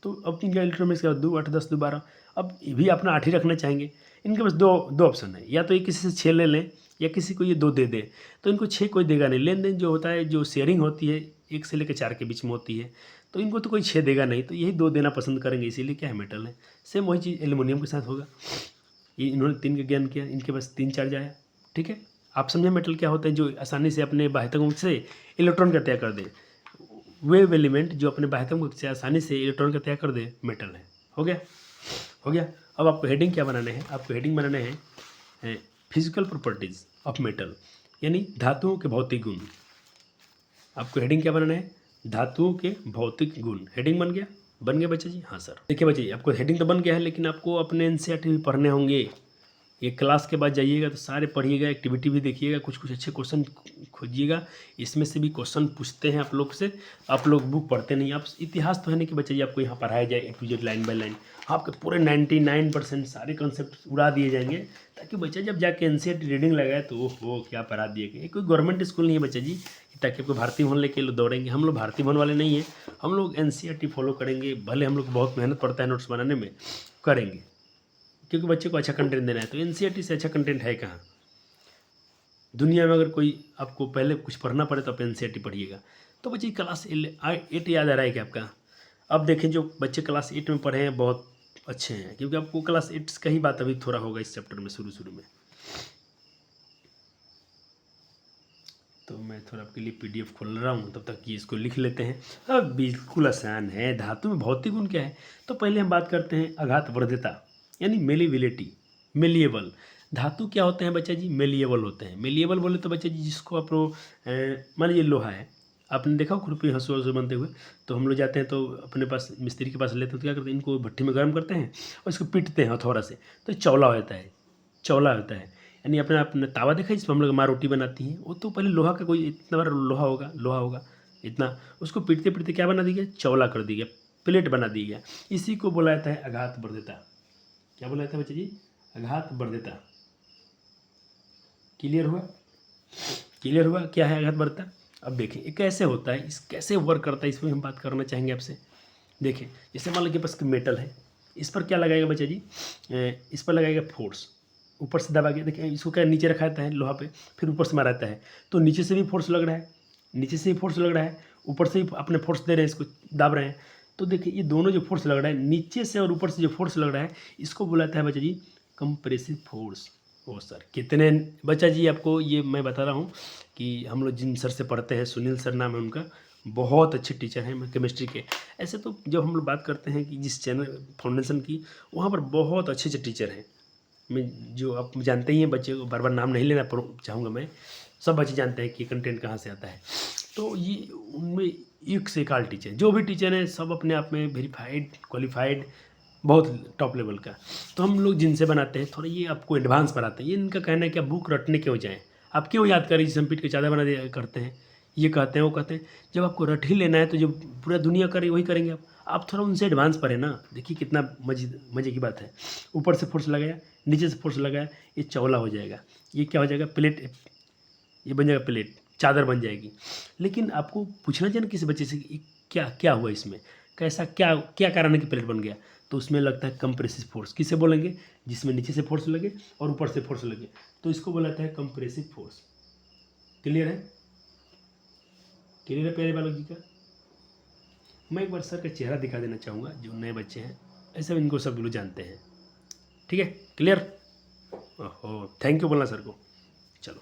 तो अब इनका इलेक्ट्रॉन में इसका 2 8 10 2 12। अब ये भी अपना 8 ही रखना चाहेंगे। इनके पास दो ऑप्शन है, या तो ये किसी से 6 ले लें या किसी को ये 2 दे दें। तो इनको 6 कोई देगा नहीं। लेन देन जो होता है, जो शेयरिंग होती है 1 से लेकर 4 के बीच में होती है, तो इनको तो कोई 6 देगा नहीं, तो यही 2 देना पसंद करेंगे। इसीलिए क्या है, मेटल है। सेम वही चीज़ एल्युमिनियम के साथ होगा। ये इन्होंने 3 का ज्ञान किया, इनके पास 3 चार्ज आया, ठीक है। आप समझे मेटल क्या होता है? जो आसानी से अपने बाह्यतम से इलेक्ट्रॉन का त्याग कर दे। वेव एलिमेंट जो अपने बाह्यतम से आसानी से इलेक्ट्रॉन का त्याग कर दे, मेटल है। हो गया? हो गया। अब आपको हेडिंग क्या बनाने हैं? आपको हेडिंग बनाने हैं फिजिकल प्रॉपर्टीज ऑफ मेटल, यानी धातुओं के भौतिक गुण। आपको हेडिंग क्या बनाना है? धातुओं के भौतिक गुण। हेडिंग बन गया? बन गया बच्चे जी? हाँ सर। देखिए बच्चे, आपको हेडिंग तो बन गया है, लेकिन आपको अपने एनसीईआरटी भी पढ़ने होंगे। ये क्लास के बाद जाइएगा तो सारे पढ़िएगा, एक्टिविटी भी देखिएगा, कुछ कुछ अच्छे क्वेश्चन खोजिएगा। इसमें से भी क्वेश्चन पूछते हैं आप लोग से। आप लोग बुक पढ़ते नहीं। आप इतिहास तो है नहीं कि बच्चे जी आपको यहाँ पढ़ाया जाए A to Z line by line. आपके पूरे 99% सारे कॉन्सेप्ट उड़ा दिए जाएंगे, ताकि बच्चा जब जाके एनसीईआरटी रीडिंग लगाए तो ओहो क्या पढ़ा दिए गए। कोई गवर्नमेंट स्कूल नहीं है बच्चा जी ताकि आपको भारतीय भवन लेके लोग दौड़ेंगे। हम लोग भारतीय भवन वाले नहीं हैं। हम लोग एनसीईआरटी फॉलो करेंगे, भले हम लोग बहुत मेहनत पड़ता है नोट्स बनाने में, करेंगे, क्योंकि बच्चे को अच्छा कंटेंट देना है। तो एनसीईआरटी से अच्छा कंटेंट है कहाँ दुनिया में? अगर कोई आपको पहले कुछ पढ़ना पड़े तो आप एनसीईआरटी पढ़िएगा। तो बच्चे क्लास 8 याद आ रहा है क्या आपका? अब देखें, जो बच्चे क्लास 8 में पढ़े हैं बहुत अच्छे हैं, क्योंकि आपको क्लास 8 का ही बात अभी थोड़ा होगा इस चैप्टर में शुरू में। तो मैं थोड़ा आपके लिए PDF खोल रहा हूँ, तब तक ये इसको लिख लेते हैं। अब बिल्कुल आसान है। धातु में भौतिक गुण क्या है? तो पहले हम बात करते हैं आघात वर्ध्यता, यानी मेलिबिलिटी, मेलिएबल। धातु क्या होते हैं बच्चा जी? मेलिएबल होते हैं। मेलिएबल बोले तो बच्चा जी जिसको आप मान लीजिए लोहा है, आपने देखा खुरपी हंसुआ से बनते हुए, तो हम लोग जाते हैं तो अपने पास मिस्त्री के पास लेते हैं, तो क्या करते हैं, इनको भट्टी में गर्म करते हैं और इसको पीटते हैं हथौड़ा से, तो चौला होता है। चौला होता है, यानी अपने आपने तावा देखा है जिसमें हम लोग माँ रोटी बनाती हैं, वो तो पहले लोहा का, कोई इतना बड़ा लोहा होगा इतना, उसको पीटते पीटते क्या बना दिया? चौला कर दिया, प्लेट बना दी गया। इसी को बोला जाता है आघात वर्ध्यता। क्या बोला जाता है बच्चे जी? आघात वर्ध्यता। क्लियर हुआ? क्लियर हुआ क्या है आघात वर्ध्यता? अब देखें ये कैसे होता है, इस कैसे वर्क करता है, इसमें हम बात करना चाहेंगे आपसे। देखें, जैसे मान लीजिए बस मेटल है, इस पर क्या लगाएगा बच्चा जी? इस पर लगाएगा फोर्स, ऊपर से दबा के। देखिए इसको क्या नीचे रखा रहता है लोहा पे, फिर ऊपर से मारा रहता है, तो नीचे से भी फोर्स लग रहा है, नीचे से भी फोर्स लग रहा है, ऊपर से भी अपने फोर्स दे रहे हैं, इसको दाब रहे हैं। तो देखिए ये दोनों जो फोर्स लग रहा है, नीचे से और ऊपर से जो फोर्स लग रहा है, इसको बुलाता है बच्चा जी कंप्रेसिव फोर्स। ओ सर कितने बच्चा जी, आपको ये मैं बता रहा हूँ कि हम लोग जिन सर से पढ़ते हैं, सुनील सर नाम है उनका, बहुत अच्छे टीचर हैं केमिस्ट्री के। ऐसे तो जब हम लोग बात करते हैं कि जिस चैनल फाउंडेशन की, वहाँ पर बहुत अच्छे अच्छे टीचर हैं। मैं जो आप जानते ही हैं, बच्चे को बार बार नाम नहीं लेना चाहूँगा मैं, सब बच्चे जानते हैं कि कंटेंट कहाँ से आता है। तो ये उनमें एक से एक टीचर, जो भी टीचर हैं सब अपने आप में वेरीफाइड, क्वालिफाइड, बहुत टॉप लेवल का। तो हम लोग जिनसे बनाते हैं थोड़ा ये आपको एडवांस बनाते हैं। ये इनका कहना है कि आप बुक रटने क्यों जाएँ, आप क्यों याद करें, जिसम पीट के चादर बना दिया करते हैं, ये कहते हैं वो कहते हैं। जब आपको रट ही लेना है तो जो पूरा दुनिया करे वही करेंगे आप थोड़ा उनसे एडवांस पढ़े ना। देखिए कितना मजे की बात है। ऊपर से फोर्स लगाया, नीचे से फोर्स लगाया, ये चौला हो जाएगा। ये क्या हो जाएगा? प्लेट, ये बन जाएगा प्लेट, चादर बन जाएगी। लेकिन आपको पूछना चाहिए ना किसी बच्चे से कि क्या क्या हुआ इसमें, कैसा क्या क्या कारण है कि प्लेट बन गया। तो उसमें लगता है कंप्रेसिव फोर्स। किसे बोलेंगे? जिसमें नीचे से फोर्स लगे और ऊपर से फोर्स लगे, तो इसको बोला जाता है कंप्रेसिव फोर्स। क्लियर है? क्लियर है प्यारे बालक जी का? मैं एक बार सर का चेहरा दिखा देना चाहूँगा, जो नए बच्चे हैं ऐसे इनको सब लोग जानते हैं। ठीक है, क्लियर? ओहो, थैंक यू बोलना सर को। चलो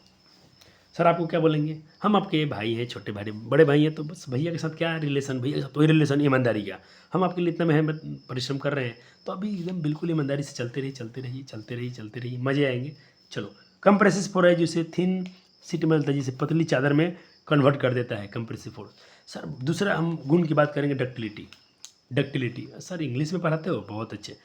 सर आपको क्या बोलेंगे? हम आपके भाई हैं, छोटे भाई बड़े भाई हैं, तो बस भैया के साथ क्या रिलेशन, भैया के साथ वही रिलेशन ईमानदारी का। हम आपके लिए इतना मेहनत परिश्रम कर रहे हैं, तो अभी एकदम बिल्कुल ईमानदारी से चलते रहिए, चलते रहिए, चलते रहिए, चलते रहिए, मज़े आएंगे। चलो, कंप्रेसिव फोर्स है जिसे थिन सीट मिलता है, जिसे पतली चादर में कन्वर्ट कर देता है कंप्रेसिव फोर्स। सर दूसरा हम गुण की बात करेंगे, डक्टिलिटी। डक्टिलिटी सर इंग्लिश में पढ़ाते हो, बहुत अच्छे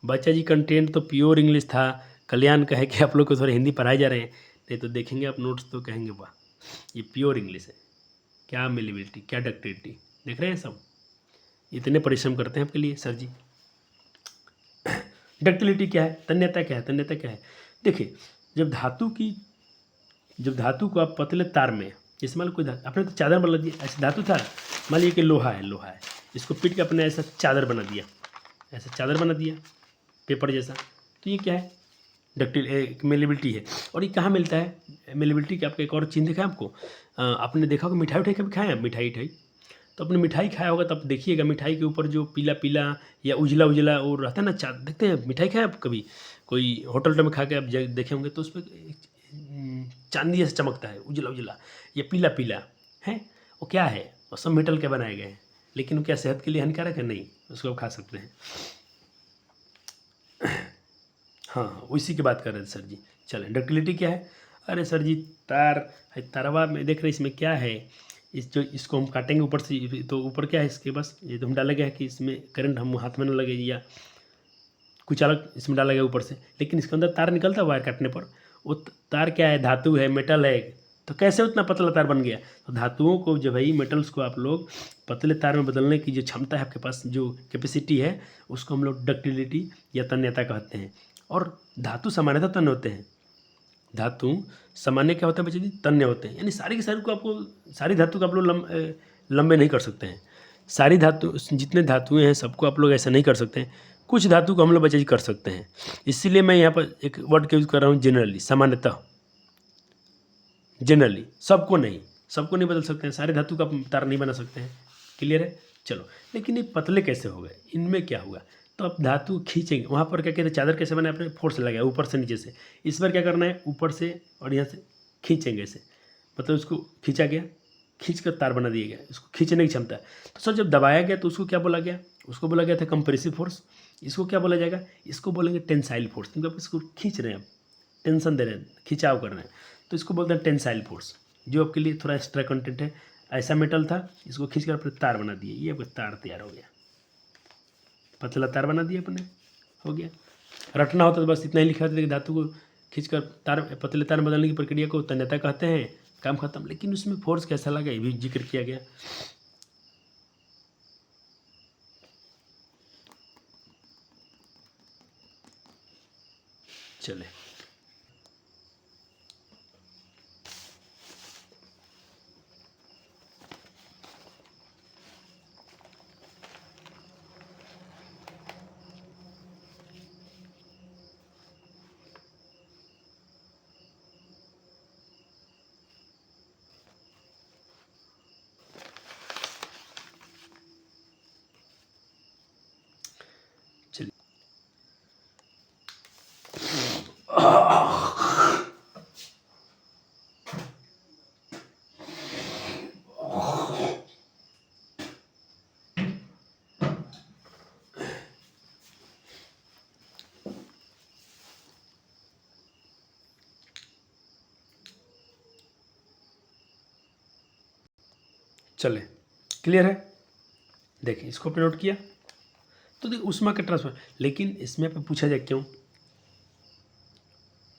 बच्चा जी। कंटेंट तो प्योर इंग्लिश था, कल्याण का है कि आप लोग को थोड़ा हिंदी पढ़ाए जा रहे हैं, नहीं तो देखेंगे आप नोट्स तो कहेंगे वाह ये प्योर इंग्लिश है, क्या मेलेबिलिटी, क्या डक्टिलिटी। देख रहे हैं सब, इतने परिश्रम करते हैं आपके लिए सर जी। डक्टिलिटी क्या है? तन्यता क्या है? तन्यता क्या है? देखिए, जब धातु को आप पतले तार में, जैसे मान लो कोई आपने तो चादर बना दिया, ऐसे धातु था, मान लीजिए कि लोहा है, इसको पीट के अपने ऐसा चादर बना दिया, ऐसा चादर बना दिया पेपर जैसा, तो ये क्या है? एक मेलेबिलिटी है। और ये कहाँ मिलता है मेलेबिलिटी का? आपका एक और चिन्ह दिखा है आपको, आपने देखा होगा मिठाई उठाई कभी खाए हैं? मिठाई तो आपने मिठाई खाया होगा, तब देखिएगा मिठाई के ऊपर जो पीला पीला या उजला उजला और रहता है ना, देखते हैं मिठाई खाए आप कभी? कोई होटल में खा के आप देखे होंगे, तो उस पर चांदी जैसा चमकता है, उजला उजला या पीला पीला है, वो क्या है? वो सब मेटल के बनाए गए हैं, लेकिन वो क्या सेहत के लिए हानिकारक है? नहीं, उसको आप खा सकते हैं। हाँ, उसी की बात कर रहे थे सर जी। चलें, डक्टिलिटी क्या है? अरे सर जी, तार है, तारवा में देख रहे हैं, इसमें क्या है? इसको हम काटेंगे ऊपर से, तो ऊपर क्या है इसके? बस ये तो हम डाला गया है कि इसमें करंट हम हाथ में न लगे या कुछ अलग इसमें डाला गया ऊपर से, लेकिन इसके अंदर तार निकलता है वायर काटने पर। वो तार क्या है? धातु है, मेटल है, तो कैसे उतना पतला तार बन गया? तो धातुओं को, जो भाई मेटल्स को आप लोग पतले तार में बदलने की जो क्षमता है आपके पास, जो कैपेसिटी है, उसको हम लोग डक्टिलिटी या तन्यता कहते हैं। और धातु सामान्यतः तन्य होते हैं। धातु सामान्य क्या होता है बच्चे जी? तन्य होते हैं। यानी सारी की सारी को आपको, सारी धातु को आप लोग लंबे नहीं कर सकते हैं। सारी धातु, जितने धातुएं हैं सबको आप लोग ऐसा नहीं कर सकते हैं। कुछ धातु को हम लोग बच्चे जी कर सकते हैं। इसीलिए मैं यहाँ पर एक वर्ड का यूज़ कर रहा हूँ, जनरली, सामान्यतः। जनरली सबको नहीं बदल सकते हैं, सारे धातु का तार नहीं बना सकते हैं। क्लियर है? चलो, लेकिन ये पतले कैसे हो गए? इनमें क्या हुआ? तो अब धातु खींचेंगे, वहाँ पर क्या कहते हैं, चादर कैसे बनाए? अपने फोर्स लगाया ऊपर से नीचे से। इस बार क्या करना है? ऊपर से और यहाँ से खींचेंगे ऐसे, मतलब उसको खींचा गया, खींच कर तार बना दिया गया, इसको खींचने की क्षमता है। तो सर जब दबाया गया तो उसको क्या बोला गया? उसको बोला गया था कंप्रेसिव फोर्स। इसको क्या बोला जाएगा? इसको बोलेंगे टेंसाइल फोर्स, क्योंकि आप इसको खींच रहे हैं, टेंशन दे रहे हैं, खिंचाव कर रहे हैं, तो इसको बोलते हैं टेंसाइल फोर्स, जो आपके लिए थोड़ा एक्स्ट्रा कंटेंट है। ऐसा मेटल था, इसको खींच कर अपने तार बना दिए, ये आपका तार तैयार हो गया, पतला तार बना दिया अपने, हो गया। रटना होता तो बस इतना ही लिखा होता कि धातु को खींचकर तार, पतले तार में बदलने की प्रक्रिया को तन्यता कहते हैं, काम खत्म। लेकिन उसमें फोर्स कैसा लगा, ये भी जिक्र किया गया। चले, चलिए, चले, क्लियर है? देखिए, इसको आपने नोट किया, तो देखिए ऊष्मा का ट्रांसफर। लेकिन इसमें आप पूछा जाए क्यों,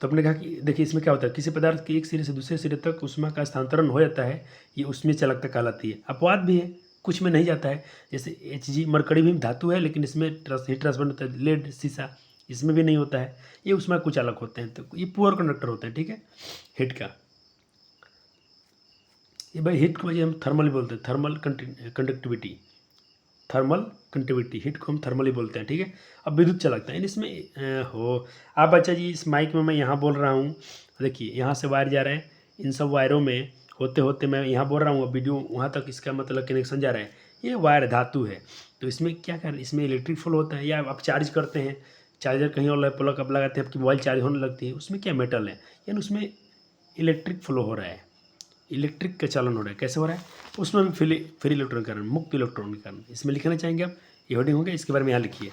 तो आपने कहा कि देखिए इसमें क्या होता है, किसी पदार्थ के एक सिरे से दूसरे सिरे तक ऊष्मा का स्थानांतरण हो जाता है, ये ऊष्मीय चालकता कहलाती है। अपवाद भी है, कुछ में नहीं जाता है, जैसे Hg, मरकड़ी भी धातु है, लेकिन इसमें हीट ट्रांसफर होता है। लेड, शीशा, इसमें भी नहीं होता है, ये ऊष्मा कुचालक होते हैं, तो ये पुअर कंडक्टर होते हैं। ठीक है, हीट का, ये भाई हीट को वजह हम थर्मल भी बोलते हैं, thermal conductivity, thermal conductivity, heat को हम थर्मल ही बोलते हैं, ठीक है। अब विद्युत चालकता है, यानी इसमें आप बच्चा जी इस माइक में मैं यहाँ बोल रहा हूँ, देखिए यहाँ से वायर जा रहा है, इन सब वायरों में होते होते मैं यहाँ बोल रहा हूँ, वीडियो वहाँ तक इसका मतलब कनेक्शन जा रहा है, ये वायर धातु है। तो इसमें क्या कर, इसमें इलेक्ट्रिक फ्लो होता है, या आप चार्ज करते हैं, चार्जर कहीं और प्लग अप लगाते हैं, आपकी मोबाइल चार्ज होने लगती है, उसमें क्या मेटल है, यानी उसमें इलेक्ट्रिक फ्लो हो रहा है, इलेक्ट्रिक का चालन हो रहा है। कैसे हो रहा है, उसमें भी फ्री इलेक्ट्रॉन कारण, मुक्त इलेक्ट्रॉन के कारण। इसमें लिखना चाहेंगे आप, ये हेडिंग होगा, इसके बारे में यहाँ लिखिए।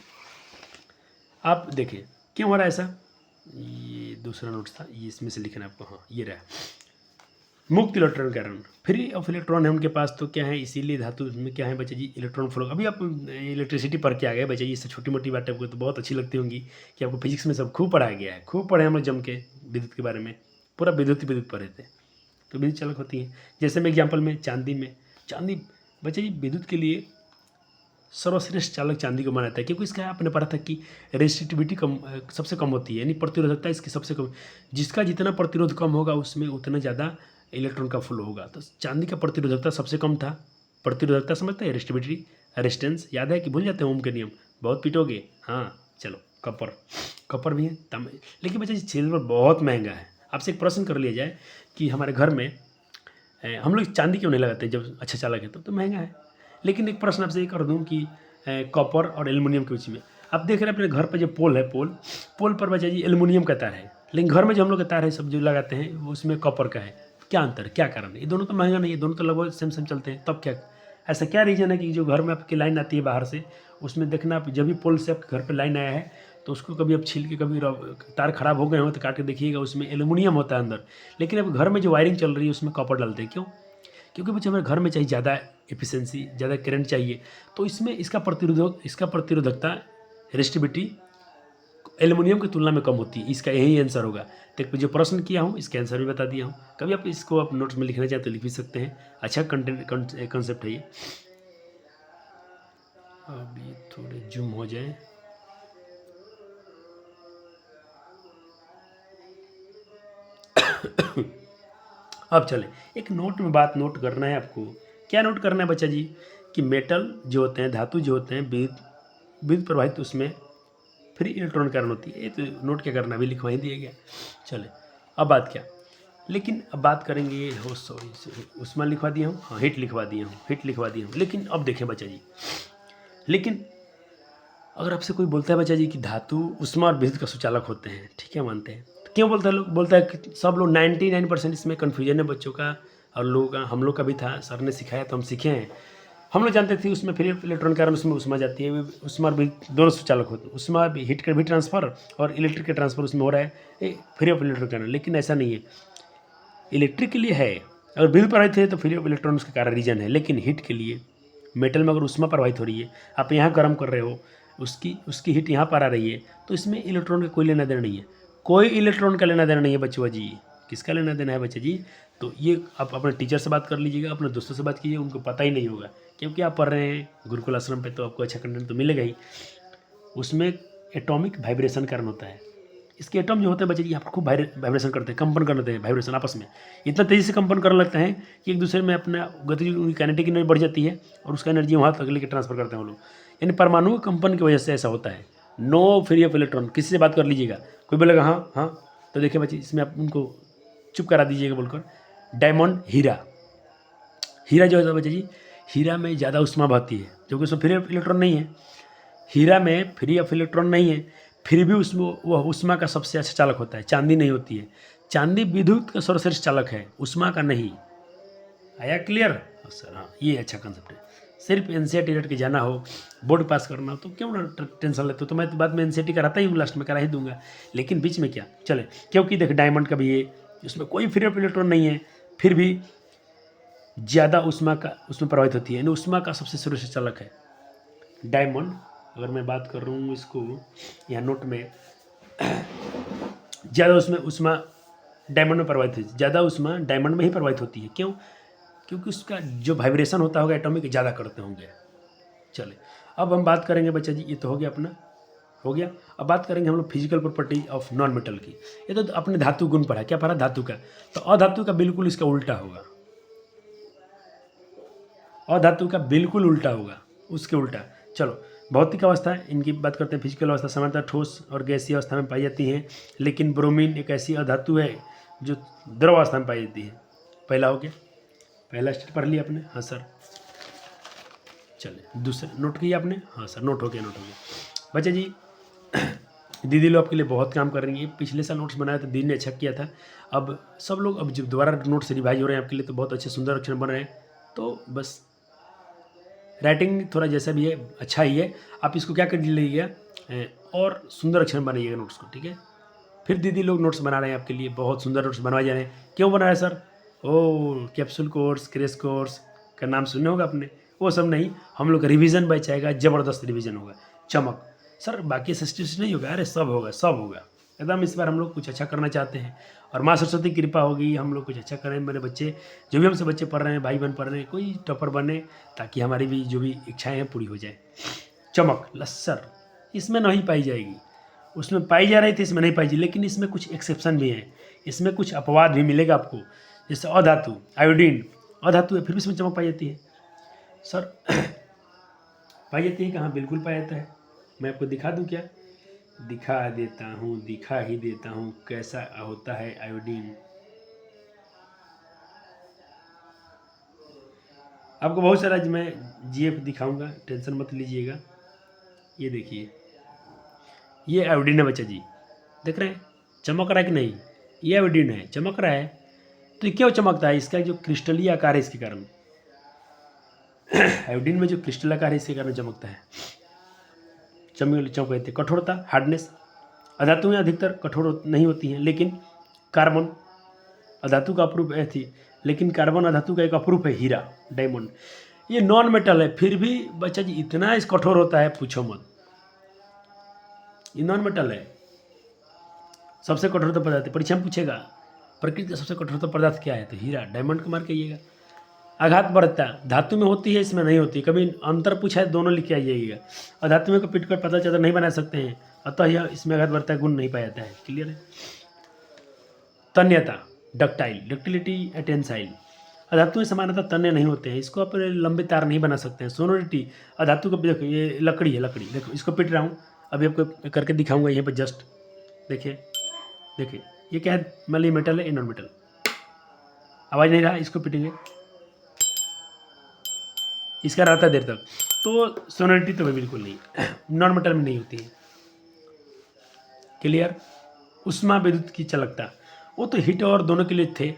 आप देखिए क्यों हो रहा है ऐसा, ये दूसरा नोट्स था, ये इसमें से लिखना आपको, हाँ ये रहा, मुक्त इलेक्ट्रॉन कारण, फ्री ऑफ इलेक्ट्रॉन है उनके पास, तो क्या है, इसीलिए धातु में क्या है बच्चा जी, इलेक्ट्रॉन फ्लो। अभी आप इलेक्ट्रिसिटी पढ़ के आ गए बच्चा जी, इससे छोटी मोटी बातें आपको तो बहुत अच्छी लगती होंगी कि आपको फिजिक्स में सब खूब पढ़ाया गया है, खूब पढ़े हम लोग जम के विद्युत के बारे में, पूरा विद्युत पढ़े थे। तो विद्युत चालक होती है, जैसे मैं एग्जाम्पल में चांदी बच्चा जी विद्युत के लिए सर्वश्रेष्ठ चालक चांदी को माना जाता है, क्योंकि इसका आपने पढ़ा था कि रेजिस्टिविटी कम, सबसे कम होती है, यानी प्रतिरोधकता इसकी सबसे कम, जिसका जितना प्रतिरोध कम होगा उसमें उतना ज़्यादा इलेक्ट्रॉन का फ्लो होगा। तो चांदी का प्रतिरोधकता सबसे कम था, प्रतिरोधकता समझते हैं, रेजिस्टिविटी, रेजिस्टेंस याद है कि भूल जाते हैं ओम के नियम, बहुत पीटोगे, हाँ चलो। कपर भी है, लेकिन बच्चा सिल्वर बहुत महंगा है। आपसे एक प्रश्न कर लिया जाए कि हमारे घर में हम लोग चांदी क्यों नहीं लगाते जब अच्छा चालक है तो महंगा है। लेकिन एक प्रश्न आपसे ये कर दूं कि कॉपर और एल्युमिनियम के बीच में, आप देख रहे हैं अपने घर पर जो पोल है, पोल पर बचा जी एल्युमिनियम का तार है, लेकिन घर में जो हम लोग का तार है सब जो लगाते हैं वो उसमें कॉपर का है। क्या अंतर है, क्या कारण है, ये दोनों तो महंगा नहीं है, दोनों तो लगभग सेम चलते हैं, तब क्या ऐसा क्या रीज़न है कि जो घर में आपकी लाइन आती है बाहर से, उसमें देखना आप जब भी पोल से आपके घर पर लाइन आया है तो उसको कभी आप छील के, कभी तार खराब हो गए हो तो काट के देखिएगा, उसमें एल्युमिनियम होता है अंदर। लेकिन अब घर में जो वायरिंग चल रही है उसमें कॉपर डालते हैं, क्यों, क्योंकि बच्चे हमारे घर में चाहिए ज़्यादा एफिशिएंसी, ज़्यादा करंट चाहिए, तो इसमें इसका प्रतिरोधकता, रेजिस्टिविटी एल्युमिनियम की तुलना में कम होती है। इसका यही आंसर होगा। तो जो प्रश्न किया हूँ इसका आंसर भी बता दिया हूँ। कभी आप इसको आप नोट्स में लिखना चाहें तो लिख भी सकते हैं, अच्छा कंसेप्ट है ये। अभी थोड़े जूम हो जाए, अब चले एक नोट में बात नोट करना है आपको। क्या नोट करना है बच्चा जी, कि मेटल जो होते हैं, धातु जो होते हैं, विद्युत प्रवाहित, उसमें फ्री इलेक्ट्रॉन कारण होती है। ये तो नोट क्या करना, अभी लिखवा ही दिया गया। चले अब बात क्या, लेकिन अब बात करेंगे, हो सॉरी उस्मा लिखवा दिया हूँ, हाँ हिट लिखवा दिया हूँ। लेकिन अब देखें बच्चा जी, लेकिन अगर आपसे कोई बोलता है बच्चा जी कि धातु उष्मा और विद्युत का सुचालक होते हैं, ठीक है मानते हैं, तो क्यों बोलता है कि सब लोग 99% इसमें कन्फ्यूजन है बच्चों का और लोगों का, हम लोग का भी था, सर ने सिखाया तो हम सीखे हैं। हम लोग जानते थे उसमें फ्री इलेक्ट्रॉन कारण उसमें उष्मा जाती है, उष्मा और दोनों सुचालक होते हैं, उष्मा हीट का भी ट्रांसफर और इलेक्ट्रिक का ट्रांसफर उसमें हो रहा है फ्री ऑफ इलेक्ट्रॉन कारण। लेकिन ऐसा नहीं है, इलेक्ट्रिक के लिए है, अगर विद्युत प्रवाहित है तो फ्री ऑफ इलेक्ट्रॉन उसका कारण रीजन है। लेकिन हीट के लिए, मेटल में अगर उष्मा प्रवाहित हो रही है, आप यहाँ गर्म कर रहे हो, उसकी हीट यहाँ पर आ रही है, तो इसमें इलेक्ट्रॉन का कोई लेना देना नहीं है, कोई इलेक्ट्रॉन का लेना देना नहीं है बच्चों जी। किसका लेना देना है बच्चे जी, तो ये आप अपने टीचर से बात कर लीजिएगा, अपने दोस्तों से बात कीजिए, उनको पता ही नहीं होगा, क्योंकि आप पढ़ रहे हैं गुरुकुल आश्रम पे, तो आपको अच्छा कंटेंट तो मिलेगा ही। उसमें एटॉमिक वाइब्रेशन कारण होता है, इसके एटम जो होते हैं बच्चे जी आपको खूब वाइब्रेशन करते हैं, कंपन करते हैं, वाइब्रेशन आपस में इतना तेज़ी से कंपन करने लगते हैं कि एक दूसरे में अपना गति, उनकी काइनेटिक एनर्जी बढ़ जाती है और उसका एनर्जी वहाँ तक लेकर ट्रांसफर करते हैं वो लोग। यानी परमाणु कंपन की वजह से ऐसा होता है। नो फ्री ऑफ इलेक्ट्रॉन, किसी से बात कर लीजिएगा, कोई बोलेगा हाँ हाँ, तो देखिए बच्चे इसमें आप उनको चुप करा दीजिएगा बोलकर। डायमंड, हीरा जो है बच्चे जी, हीरा में ज़्यादा उष्मा बहती है, क्योंकि उसमें फ्री ऑफ इलेक्ट्रॉन नहीं है, हीरा में फ्री ऑफ इलेक्ट्रॉन नहीं है, फिर भी उसमें वह उष्मा का सबसे अच्छा चालक होता है। चांदी नहीं होती है, चांदी विद्युत का सर्वश्रेष्ठ चालक है, उष्मा का नहीं। आया क्लियर सर, हाँ ये अच्छा कंसेप्ट है। सिर्फ एनसीईआरटी रेट के जाना हो, बोर्ड पास करना हो तो क्यों ना टेंशन लेते हो, तो मैं बाद में एनसीईआरटी कराता ही हूँ, लास्ट में करा ही दूंगा, लेकिन बीच में क्या चले, क्योंकि देख डायमंड का भी ये, उसमें कोई फ्री ऑफ इलेक्ट्रॉन नहीं है, फिर भी ज़्यादा उष्मा का उसमें प्रभावित होती है, यानी उष्मा का सबसे सर्वश्रेष्ठ चालक है डायमंड। अगर मैं बात कर रहा हूँ इसको यहाँ नोट में, ज़्यादा उसमें उष्मा डायमंड में प्रवाहित है, ज़्यादा उष्मा डायमंड में ही प्रवाहित होती है। क्यों, क्योंकि उसका जो वाइब्रेशन होता होगा एटॉमिक ज़्यादा करते होंगे। चले अब हम बात करेंगे बच्चा जी, ये तो हो गया अपना, हो गया। अब बात करेंगे हम लोग physical property of non metal की। ये तो अपने धातु गुण पढ़ा, क्या पढ़ा, धातु का, तो अधातु का बिल्कुल इसका उल्टा होगा, अधातु का बिल्कुल उल्टा होगा। उसके उल्टा। चलो, भौतिक अवस्था इनकी बात करते हैं। फिजिकल अवस्था सामान्यतः ठोस और गैसीय अवस्था में पाई जाती है, लेकिन ब्रोमीन एक ऐसी अधातु है जो द्रव अवस्था में पाई जाती है। पहला हो गया, पहला स्टेप पढ़ लिया आपने। हाँ सर। चलिए दूसरा नोट किया आपने। हाँ सर, नोट हो गया, नोट हो गया। बच्चे जी, दीदी लोग आपके लिए बहुत काम कर रही है। पिछले साल नोट्स बनाया था, दीदी ने अच्छा किया था। अब सब लोग अब जब दोबारा नोट्स रिवाइज हो रहे हैं आपके लिए, तो बहुत अच्छे सुंदर अक्षर बन रहे हैं। तो बस राइटिंग थोड़ा जैसा भी है अच्छा ही है, आप इसको क्या कर लीजिएगा और सुंदर अक्षर बनाइएगा नोट्स को, ठीक है। फिर दीदी लोग नोट्स बना रहे हैं आपके लिए, बहुत सुंदर नोट्स बनवाए जा रहे हैं। क्यों बना रहे हैं सर? ओ कैप्सूल कोर्स, क्रैश कोर्स का नाम सुने होगा आपने, वो सब नहीं, हम लोग का रिवीजन बैच आएगा, ज़बरदस्त रिवीजन होगा, चमक। सर बाकी सब्सिट्यूशन नहीं होगा, अरे सब होगा, सब होगा एकदम। इस बार हम लोग कुछ अच्छा करना चाहते हैं और माँ सरस्वती की कृपा होगी, हम लोग कुछ अच्छा करें। मेरे बच्चे जो भी हमसे बच्चे पढ़ रहे हैं, भाई बहन पढ़ रहे हैं, कोई टॉपर बने, ताकि हमारी भी जो भी इच्छाएं हैं पूरी हो जाए। चमक लस्सर इसमें नहीं पाई जाएगी, उसमें पाई जा रही थी, इसमें नहीं पाई जाएगी। लेकिन इसमें कुछ एक्सेप्शन भी हैं, इसमें कुछ अपवाद भी मिलेगा आपको। जैसे अधातु, आयोडीन अधातु है, फिर भी इसमें चमक पाई जाती है सर। पाई जाती है कहाँ? बिल्कुल पाया जाता है। मैं आपको दिखा दूँ क्या? दिखा देता हूँ, दिखा ही देता हूँ कैसा होता है आयोडीन। आपको बहुत सारा मैं जीएफ दिखाऊंगा, टेंशन मत लीजिएगा। ये देखिए, ये आयोडीन है बच्चा जी, देख रहे हैं चमक रहा है कि नहीं? ये आयोडीन है, चमक रहा है। तो ये क्यों चमकता है? इसका जो क्रिस्टलीय आकार है इसके कारण। आयोडीन में जो क्रिस्टल आकार है इसके कारण चमकता है। चमक कहते हैं। कठोरता, हार्डनेस, अधातुएं अधिकतर कठोर नहीं होती हैं, लेकिन कार्बन अधातु का अप्रूप है थी, लेकिन कार्बन अधातु का एक अप्रूप है हीरा, डायमंड। ये नॉन मेटल है, फिर भी बच्चा जी इतना इस कठोर होता है, पूछो मत। ये नॉन मेटल है। सबसे कठोरता पदार्थ परीक्षा में पूछेगा, प्रकृति का सबसे कठोरता पदार्थ क्या है? तो हीरा, डायमंड को मार के आइएगा। आघात बढ़ता धातु में होती है, इसमें नहीं होती। कभी अंतर पूछा है, दोनों लिख के आइएगा। अधातु में को पिट कर पता चलता नहीं बना सकते हैं, अतः यह इसमें आघात बढ़ता है, गुण नहीं पाया जाता है। क्लियर है? तन्यता, डक्टाइल, डक्टिलिटी, टेंसाइल। अधातु में सामान्यतः तन्य नहीं होते हैं, इसको आप लंबे तार नहीं बना सकते हैं। सोनोरिटी, अधातु का देखो, ये लकड़ी है, लकड़ी देखो, इसको पिट रहा हूँ अभी, आपको करके दिखाऊंगा यहीं पर जस्ट। देखिए देखिए, ये क्या है? मान ली मेटल है, ये नॉन मेटल। आवाज़ नहीं रहा, इसको पिटेंगे, इसका रहता है देर तक। तो सोनोरिटी तो बिल्कुल नहीं, नॉन मेटल में नहीं होती है। क्लियर? उष्मा विद्युत की चालकता, वो तो हिट और दोनों के लिए थे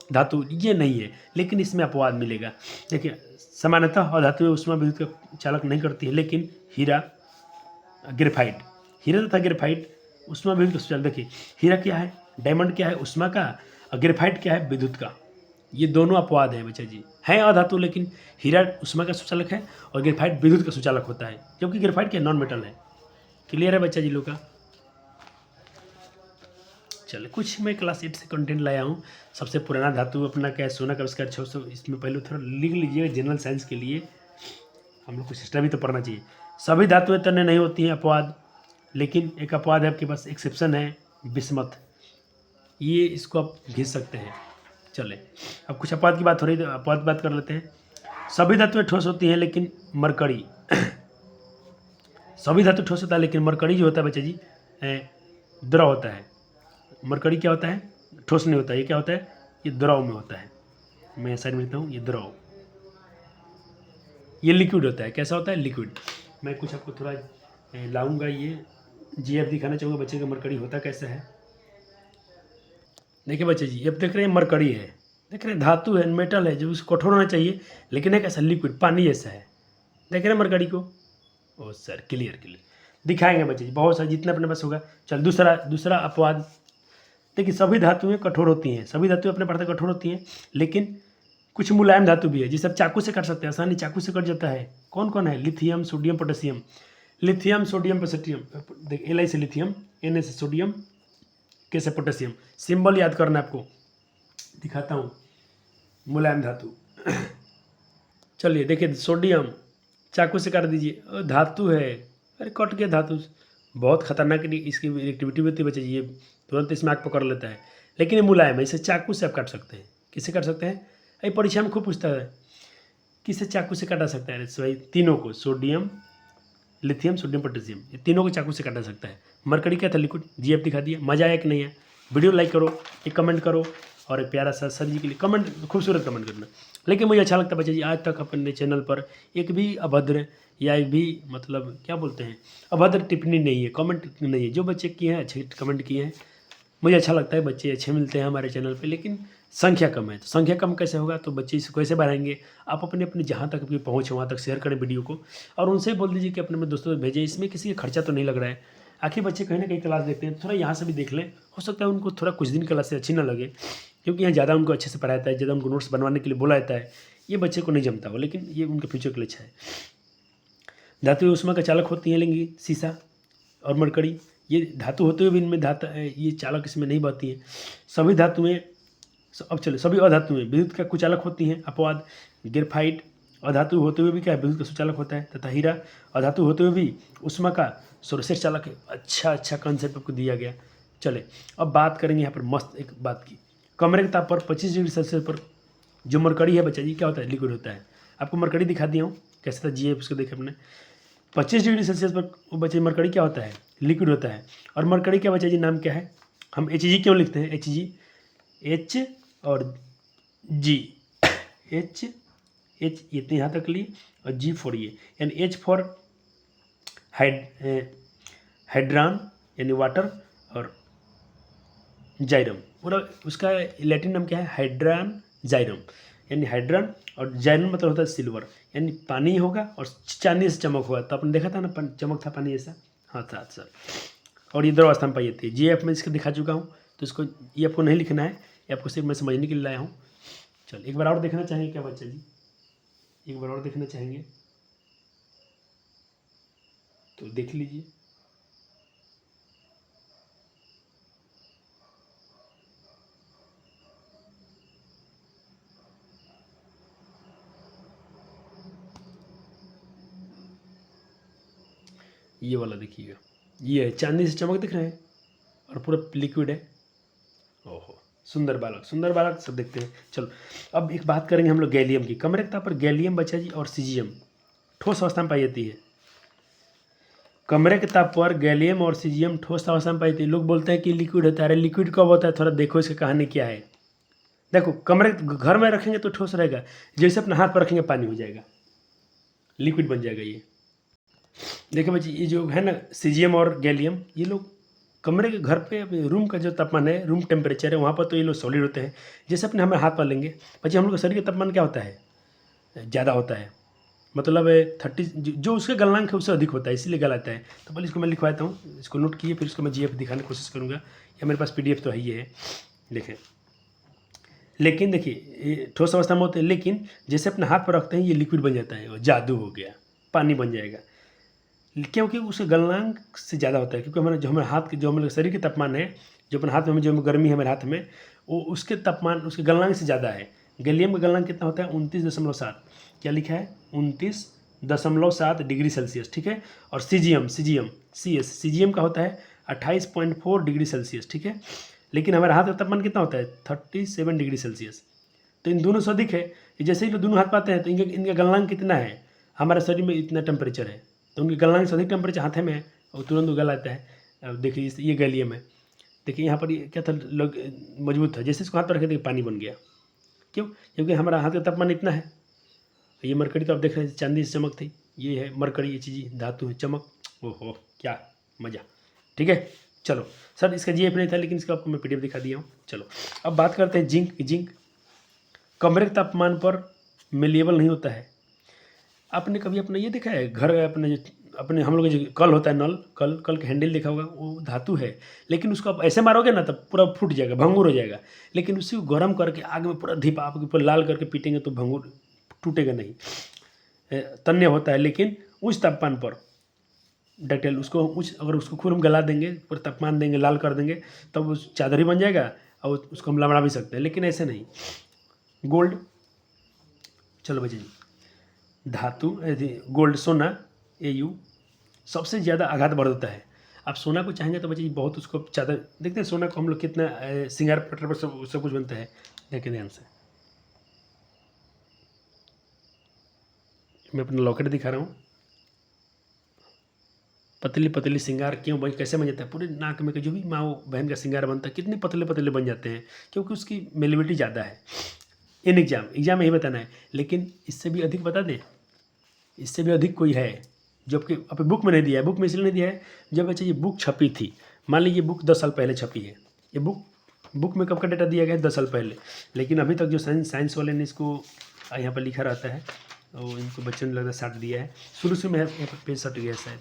धातु, ये नहीं है, लेकिन इसमें अपवाद मिलेगा। देखिए सामान्यतः अधातु उष्मा विद्युत का चालक नहीं करती है, लेकिन हीरा, ग्रेफाइट, हीरा तथा ग्रेफाइट उष्मा विद्युत का सुचालक। देखिए हीरा क्या है, डायमंड क्या है, उष्मा का, और ग्रेफाइट क्या है, विद्युत का। ये दोनों अपवाद हैं बच्चा जी, हैं अधातु, लेकिन हीरा उष्मा का सुचालक है और ग्रेफाइट विद्युत का सुचालक होता है, क्योंकि ग्रेफाइट क्या नॉन मेटल है। क्लियर है बच्चा जी लोग का? चलिए, कुछ मैं क्लास 8 से कंटेंट लाया हूँ। सबसे पुराना धातु अपना क्या है? सोना का आविष्कार 600। इसमें पहले थोड़ा लिख लीजिएगा, जनरल साइंस के लिए हम लोग को सिस्टम भी तो पढ़ना चाहिए। सभी धातुएं तन्य नहीं होती हैं, अपवाद। लेकिन एक अपवाद है आपके पास, एक्सेप्शन है, बिस्मथ, ये इसको आप घिस सकते हैं। चले, अब कुछ अपवाद की बात हो रही है, तो अपवाद की बात कर लेते हैं। सभी धातुएं ठोस होती हैं, लेकिन मरकरी सभी धातु ठोस होता है, लेकिन मरकरी जो होता है बच्चा जी द्रव होता है। मरकरी क्या होता है? ठोस नहीं होता है। ये क्या होता है? ये द्रव में होता है। मैं साइड में लिखता हूँ, ये द्रव, ये लिक्विड होता है। कैसा होता है? लिक्विड। मैं कुछ आपको थोड़ा लाऊंगा, ये जीएफ दिखाना चाहूँगा बच्चे का मरकरी होता कैसा है। देखिए बच्चे जी, अब देख रहे हैं मरकरी है, देख रहे हैं धातु है, मेटल है, जो उसको कठोर होना चाहिए, लेकिन एक ऐसा लिक्विड पानी जैसा है। देख रहे हैं मरकरी को? ओ सर, क्लियर क्लियर दिखाएंगे बच्चे जी, बहुत सारा जितना अपने पास होगा। चल दूसरा अपवाद। देखिए सभी धातुएं कठोर होती हैं, सभी धातुएं अपने पदार्थ कठोर होती हैं, लेकिन कुछ मुलायम धातु भी है, जिसे आप चाकू से काट सकते हैं, आसानी चाकू से कट जाता है। कौन कौन है? Lithium, sodium, potassium. Lithium, sodium, potassium, देख Li से लिथियम, Na से सोडियम, K से पोटेशियम। सिंबल याद करना है आपको, दिखाता हूँ। मुलायम धातु चलिए देखिए, सोडियम चाकू से काट दीजिए, धातु है, अरे कट के धातु, बहुत खतरनाक इसकी रिएक्टिविटी होती है बच्चे, ये तुरंत इसमें आग पकड़ लेता है, लेकिन ये मुलायम है, इसे चाकू से आप काट सकते हैं। किससे काट सकते हैं? ये परीक्षा में खूब पूछता है। किसे चाकू से काटा सकता है? भाई तीनों को, सोडियम, लिथियम, सोडियम, पोटेशियम, ये तीनों को चाकू से काटा सकता है। मरकरी क्या था? लिक्विड। जीएफ दिखा दिया। मजा आया कि नहीं है? वीडियो लाइक करो, एक कमेंट करो, और एक प्यारा सा सर जी के लिए कमेंट, खूबसूरत कमेंट करना। लेकिन मुझे अच्छा लगता है बच्चे जी, आज तक अपने चैनल पर एक भी अभद्र या एक भी मतलब क्या बोलते हैं, अभद्र टिप्पणी नहीं है, कमेंट नहीं है। जो बच्चे किए हैं अच्छे कमेंट किए हैं, मुझे अच्छा लगता है, बच्चे अच्छे मिलते हैं हमारे चैनल पे। लेकिन संख्या कम है, तो संख्या कम कैसे होगा? तो बच्चे इसको कैसे बढ़ाएंगे? आप अपने अपने जहाँ तक भी पहुँच वहाँ तक शेयर करें वीडियो को, और उनसे बोल दीजिए कि अपने अपने दोस्तों को भेजें। इसमें किसी का खर्चा तो नहीं लग रहा है। आखिर बच्चे कहीं ना कहीं क्लास देखते हैं, थोड़ा यहाँ से भी देख लें। हो सकता है उनको थोड़ा कुछ दिन क्लास से अच्छी ना लगे, क्योंकि यहाँ ज़्यादा उनको अच्छे से पढ़ाया जाता है, ज़्यादा उनको नोट्स बनवाने के लिए बोला जाता है। ये बच्चे को नहीं जमता हो, लेकिन ये उनके फ्यूचर के लिए अच्छा है। धातु ऊष्मा का चालक होती हैं, लेंगी शीशा और मरकरी। ये धातु होते हुए भी इनमें ये चालक इसमें नहीं बहती हैं। सभी धातुएं, अब चलो, सभी अधातुएं विद्युत का कुचालक होती हैं। अपवाद ग्रेफाइट अधातु होते हुए भी क्या है? विद्युत का सुचालक होता है। तथा हीरा अधातु होते हुए भी ऊष्मा का सर्वश्रेष्ठ चालक है। अच्छा कंसेप्ट आपको दिया गया। चले, अब बात करेंगे यहाँ पर मस्त एक बात की। कमरे के ताप पर 25 डिग्री सेल्सियस पर जो मरकरी है बच्चा जी, क्या होता है? लिक्विड होता है। आपको मरकरी दिखा दिया हूँ कैसे था, जीएफ उसको देखे अपने। 25 डिग्री सेल्सियस पर वो बच्चे मरकरी क्या होता है? लिक्विड होता है। और मरकरी क्या बच्चा जी नाम क्या है? हम Hg क्यों लिखते हैं? Hg और G, H इतने यहाँ तक लिए, और G फॉर ये, यानी H फॉर हाइड्रान यानी वाटर, और जाइरम पूरा उसका लैटिन नाम क्या है? हाइड्रान जाइरम, यानी हाइड्रान और जाइरम मतलब होता है सिल्वर, यानी पानी होगा और चांदी से चमक होगा। तो आपने देखा था ना, चमक था पानी जैसा। हाँ था सर। और ये द्रव अवस्था में पाई जाती है। जीएफ में इसको दिखा चुका हूँ, तो इसको ये आपको नहीं लिखना है, ये आपको सिर्फ मैं समझने के लिए लाया हूँ। चल, एक बार और देखना चाहेंगे क्या बच्चा जी? एक बार और देखना चाहेंगे तो देख लीजिए। ये वाला देखिएगा, ये है चांदी से चमक दिख रहे हैं और पूरा लिक्विड है। ओहो, सुंदर बालक, सुंदर बालक सब देखते हैं। चलो, अब एक बात करेंगे हम लोग गैलियम की। कमरे के ताप पर गैलियम बच्चा जी और सीजियम ठोस अवस्था में पाई जाती है। कमरे के ताप पर गैलियम और सीजियम ठोस अवस्था में पाई जाती है। लोग बोलते हैं कि लिक्विड होता है। अरे लिक्विड कब होता है? थोड़ा देखो इसकी कहानी क्या है। देखो, कमरे घर में रखेंगे तो ठोस रहेगा, जैसे अपने हाथ पर रखेंगे पानी हो जाएगा, लिक्विड बन जाएगा ये। देखिए बच्चे, ये जो है ना सीजियम और गैलियम, ये लोग कमरे के घर पे रूम का जो तापमान है, रूम टेम्परेचर है, वहाँ पर तो ये लोग सॉलिड होते हैं। जैसे अपने हमें हाथ पर लेंगे बच्चे, हम लोग का शरीर का तापमान क्या होता है? ज़्यादा होता है, मतलब 30, जो उसका गलनांक है उससे अधिक होता है, इसीलिए गलाता है। तो पहले इसको मैं लिखवाता हूँ, इसको नोट किए, फिर इसको मैं जीएफ दिखाने की कोशिश करूँगा, या मेरे पास पीडीएफ तो है ही है। देखें, लेकिन देखिए ये ठोस अवस्था में होते हैं, लेकिन जैसे अपने हाथ पर रखते हैं ये लिक्विड बन जाता है, और जादू हो गया, पानी बन जाएगा। क्योंकि उसके गलनांक से ज़्यादा होता है, क्योंकि हमारे हाथ के, जो हमारे शरीर के तापमान है, जो अपने हाथ में, जो गर्मी है हमारे हाथ में, वो उसके तापमान, उसके गलनांक से ज़्यादा है। गैलियम का गलनांक कितना होता है? 29.7। क्या लिखा है? 29.7 डिग्री सेल्सियस, ठीक है। और सीजियम सीजियम का होता है 28.4 डिग्री सेल्सियस, ठीक है। लेकिन हमारे हाथ का तापमान कितना होता है? 37 डिग्री सेल्सियस। तो इन दोनों से अधिक है। जैसे ही लोग दोनों हाथ पाते हैं तो इनका गलनांक कितना है? हमारे शरीर में इतना टेम्परेचर है, तो उनके गलनांक से अधिक टेम्परेचर हाथ में है, और तुरंत वो गल आता है। अब देखिए ये गैलियम है, देखिए यहाँ पर ये क्या था, लोग मजबूत था, जैसे इसको हाथ पर रखे थे पानी बन गया। क्यों? क्योंकि हमारा हाथ का तापमान इतना है। ये मरकरी तो आप देख रहे हैं चांदी से चमक थी, ये है मरकरी, ये चीज़ धातु है, चमक। ओहो क्या मज़ा, ठीक है। चलो सर, इसका जीएफ नहीं था, लेकिन इसका आपको मैं पीडीएफ दिखा दिया हूँ। चलो, अब बात करते हैं जिंक कमरे के तापमान पर मेलिएबल नहीं होता है। आपने कभी अपने ये देखा है, घर अपने हम लोग जो कल होता है, नल कल का हैंडल देखा होगा, वो धातु है, लेकिन उसको आप ऐसे मारोगे ना तब पूरा फूट जाएगा, भंगुर हो जाएगा। लेकिन उसी को गर्म करके आग में पूरा धिपा के पूरा लाल करके पीटेंगे तो भंगुर टूटेगा नहीं, तन्य होता है। लेकिन उच्च तापमान पर डक्टाइल, अगर उसको खूब हम गला देंगे, पूरा तापमान देंगे, लाल कर देंगे, तब उस चादर ही बन जाएगा, और उसको हम लमड़ा भी सकते हैं, लेकिन ऐसे नहीं। गोल्ड, चलो बच्चे जी, धातु गोल्ड, सोना, Au सबसे ज़्यादा आघात बढ़ होता है। आप सोना को चाहेंगे तो बच्चे बहुत, उसको चादर देखते हैं, सोना को हम लोग कितना सिंगार पटर पर सब कुछ बनता है, देखिए ध्यान से। मैं अपना लॉकेट दिखा रहा हूँ। पतली पतली श्रृंगार क्यों बन कैसे बन जाता है, पूरे नाक में जो भी माँ बहन का श्रृंगार बनता है कितने पतले पतले बन जाते हैं, क्योंकि उसकी मेलिविटी ज़्यादा है। इन एग्जाम यही बताना है। लेकिन इससे भी अधिक बता दें, इससे भी अधिक कोई है जो आपके अब बुक में नहीं दिया है। बुक में इसलिए नहीं दिया है, जब बच्चे ये बुक छपी थी, मान लीजिए बुक 10 साल पहले छपी है, ये बुक में कब का डेटा दिया गया है, 10 साल पहले। लेकिन अभी तक जो साइंस वाले ने इसको यहाँ पर लिखा रहता है, और इनको बच्चों ने लगता है साट दिया है, शुरू में पेज सट गया है शायद।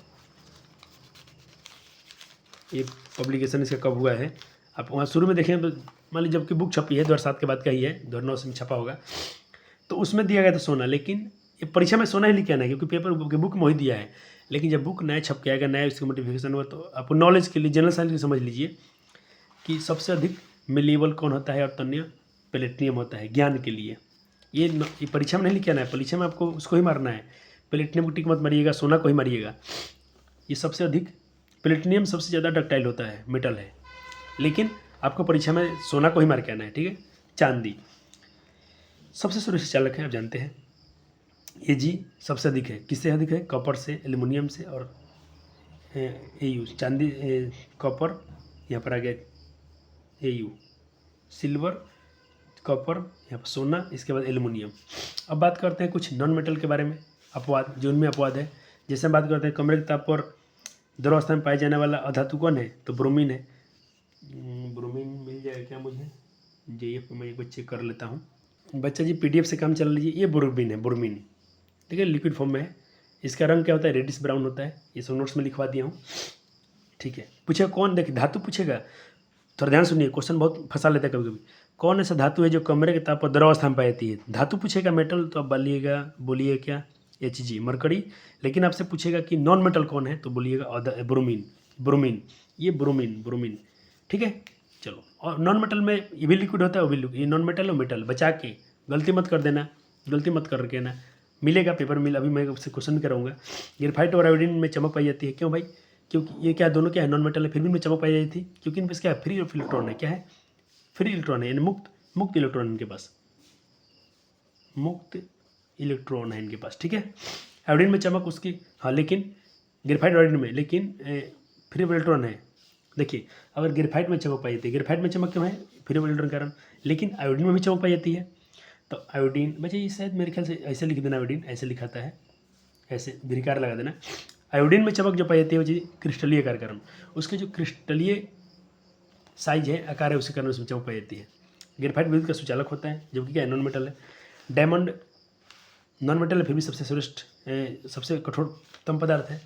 ये पब्लिकेशन इसका कब हुआ है, आप वहाँ शुरू में देखें तो मान लीजिए जबकि बुक छपी है 2007 के बाद का ही है, 2009 में छपा होगा, तो उसमें दिया गया था सोना। लेकिन ये परीक्षा में सोना ही लिखा ना, क्योंकि पेपर के बुक में ही दिया है। लेकिन जब बुक नया छप के आएगा, नया इसकी मॉडिफिकेशन हुआ, तो आपको नॉलेज के लिए, जनरल साइंस की समझ लीजिए कि सबसे अधिक मिलेबल कौन होता है और तन्य प्लेटिनियम होता है, ज्ञान के लिए। ये परीक्षा में नहीं लिखा ना है, परीक्षा में आपको उसको ही मारना है, प्लेटिनियम को टिक मत मारिएगा, सोना को ही मारिएगा। ये सबसे अधिक, प्लेटिनियम सबसे ज़्यादा डक्टाइल होता है, मेटल है, लेकिन आपको परीक्षा में सोना को ही मार के आना है, ठीक है। चांदी सबसे सुरक्षित चालक है, आप जानते हैं। ये जी सबसे अधिक है, किससे अधिक है, कॉपर से, एल्युमिनियम से, और AU चांदी, कॉपर यहाँ पर आ गया, AU सिल्वर, कॉपर, यहाँ पर सोना, इसके बाद एल्युमिनियम। अब बात करते हैं कुछ नॉन मेटल के बारे में, अपवाद, जो उनमें अपवाद है। जैसे हम बात करते हैं कमरे के ताप पर द्रवावस्था में पाए जाने वाला अधातु कौन है, तो ब्रोमीन है। ब्रोमीन मिल जाएगा क्या मुझे, JF में एक बार चेक कर लेता हूँ। बच्चा जी PDF से काम चला लीजिए। ये ब्रोमीन है, ब्रोमीन, ठीक है, लिक्विड फॉर्म में है। इसका रंग क्या होता है, रेडिश ब्राउन होता है। ये सब नोट्स में लिखवा दिया हूँ, ठीक है। पूछेगा कौन, देखिए धातु पूछेगा, थोड़ा ध्यान सुनिए, क्वेश्चन बहुत फंसा लेता है कभी कभी। कौन ऐसा धातु है जो कमरे के ताप पर द्रवावस्था में पाई जाती है। धातु पूछेगा मेटल, तो आप बोलिए क्या, Hg मरकरी। लेकिन आपसे पूछेगा कि नॉन मेटल कौन है, तो बोलिएगा ब्रोमीन, ये ब्रोमीन, ठीक है। चलो, और नॉन मेटल में ये भी लिक्विड होता है, वो भी लिक्विड, ये नॉन मेटल और मेटल, बचा के, गलती मत कर देना, गलती मत कर के ना, मिलेगा पेपर मिल, अभी मैं उससे क्वेश्चन कराऊंगा। ग्रेफाइट और आयोडीन में चमक पाई जाती है, क्यों भाई, क्योंकि ये क्या दोनों क्या है, नॉन मेटल है, फिर भी इनमें चमक पाई जाती थी, क्योंकि इनके पास क्या है, फ्री इलेक्ट्रॉन है, क्या है, फ्री इलेक्ट्रॉन है, यानी मुक्त इलेक्ट्रॉन इनके पास, मुक्त इलेक्ट्रॉन है इनके पास, ठीक है। आयोडीन में चमक उसकी, हाँ, लेकिन ग्रेफाइट आयोडीन में, लेकिन फ्री इलेक्ट्रॉन है। देखिए, अगर ग्रेफाइट में चमक पाई जाती है, ग्रेफाइट में चमक क्यों है, फ्री इलेक्ट्रॉन के कारण, लेकिन आयोडीन में भी चमक पाई जाती है। तो आयोडीन, बच्चे ये शायद मेरे ख्याल से ऐसे लिख देना, आयोडीन ऐसे लिखाता है, ऐसे धिकार लगा देना। आयोडीन में चमक जो पाई जाती है वो चीज़ क्रिस्टलीय आकार कारण, उसके जो क्रिस्टलीय साइज है, आकार है, उसी कारण उसमें चमक पाई जाती है। ग्रेफाइट विद्युत का सुचालक होता है, जबकि क्या है, नॉन मेटल है। डायमंड नॉन मेटल है, फिर भी सबसे श्रेष्ठ, सबसे कठोरतम पदार्थ है।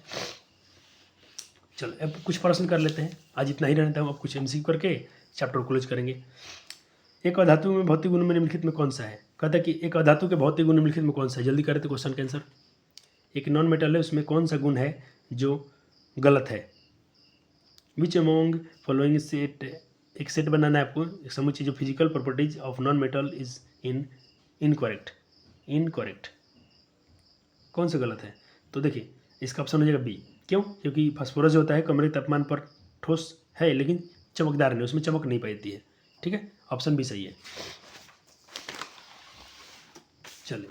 चलो, अब कुछ प्रश्न कर लेते हैं, आज इतना ही रहने देता हूँ, अब कुछ MCQ करके चैप्टर क्लोज करेंगे। एक अधातु में भौतिक गुण में निम्नलिखित में कौन सा है, कहता है कि एक अधातु के भौतिक गुण निम्नलिखित में कौन सा है, जल्दी करें तो क्वेश्चन का आंसर। एक नॉन मेटल है, उसमें कौन सा गुण है जो गलत है, विच अमोंग फॉलोइंग सेट, एक सेट बनाना है आपको, एक समुच्चय जो physical properties of non metal is incorrect, कौन सा गलत है, तो देखिए इसका ऑप्शन हो जाएगा B। क्यों, क्योंकि फास्फोरस जो होता है कमरे के तापमान पर ठोस है, लेकिन चमकदार नहीं, उसमें चमक नहीं पाती है, ठीक है, ऑप्शन B सही है। चलिए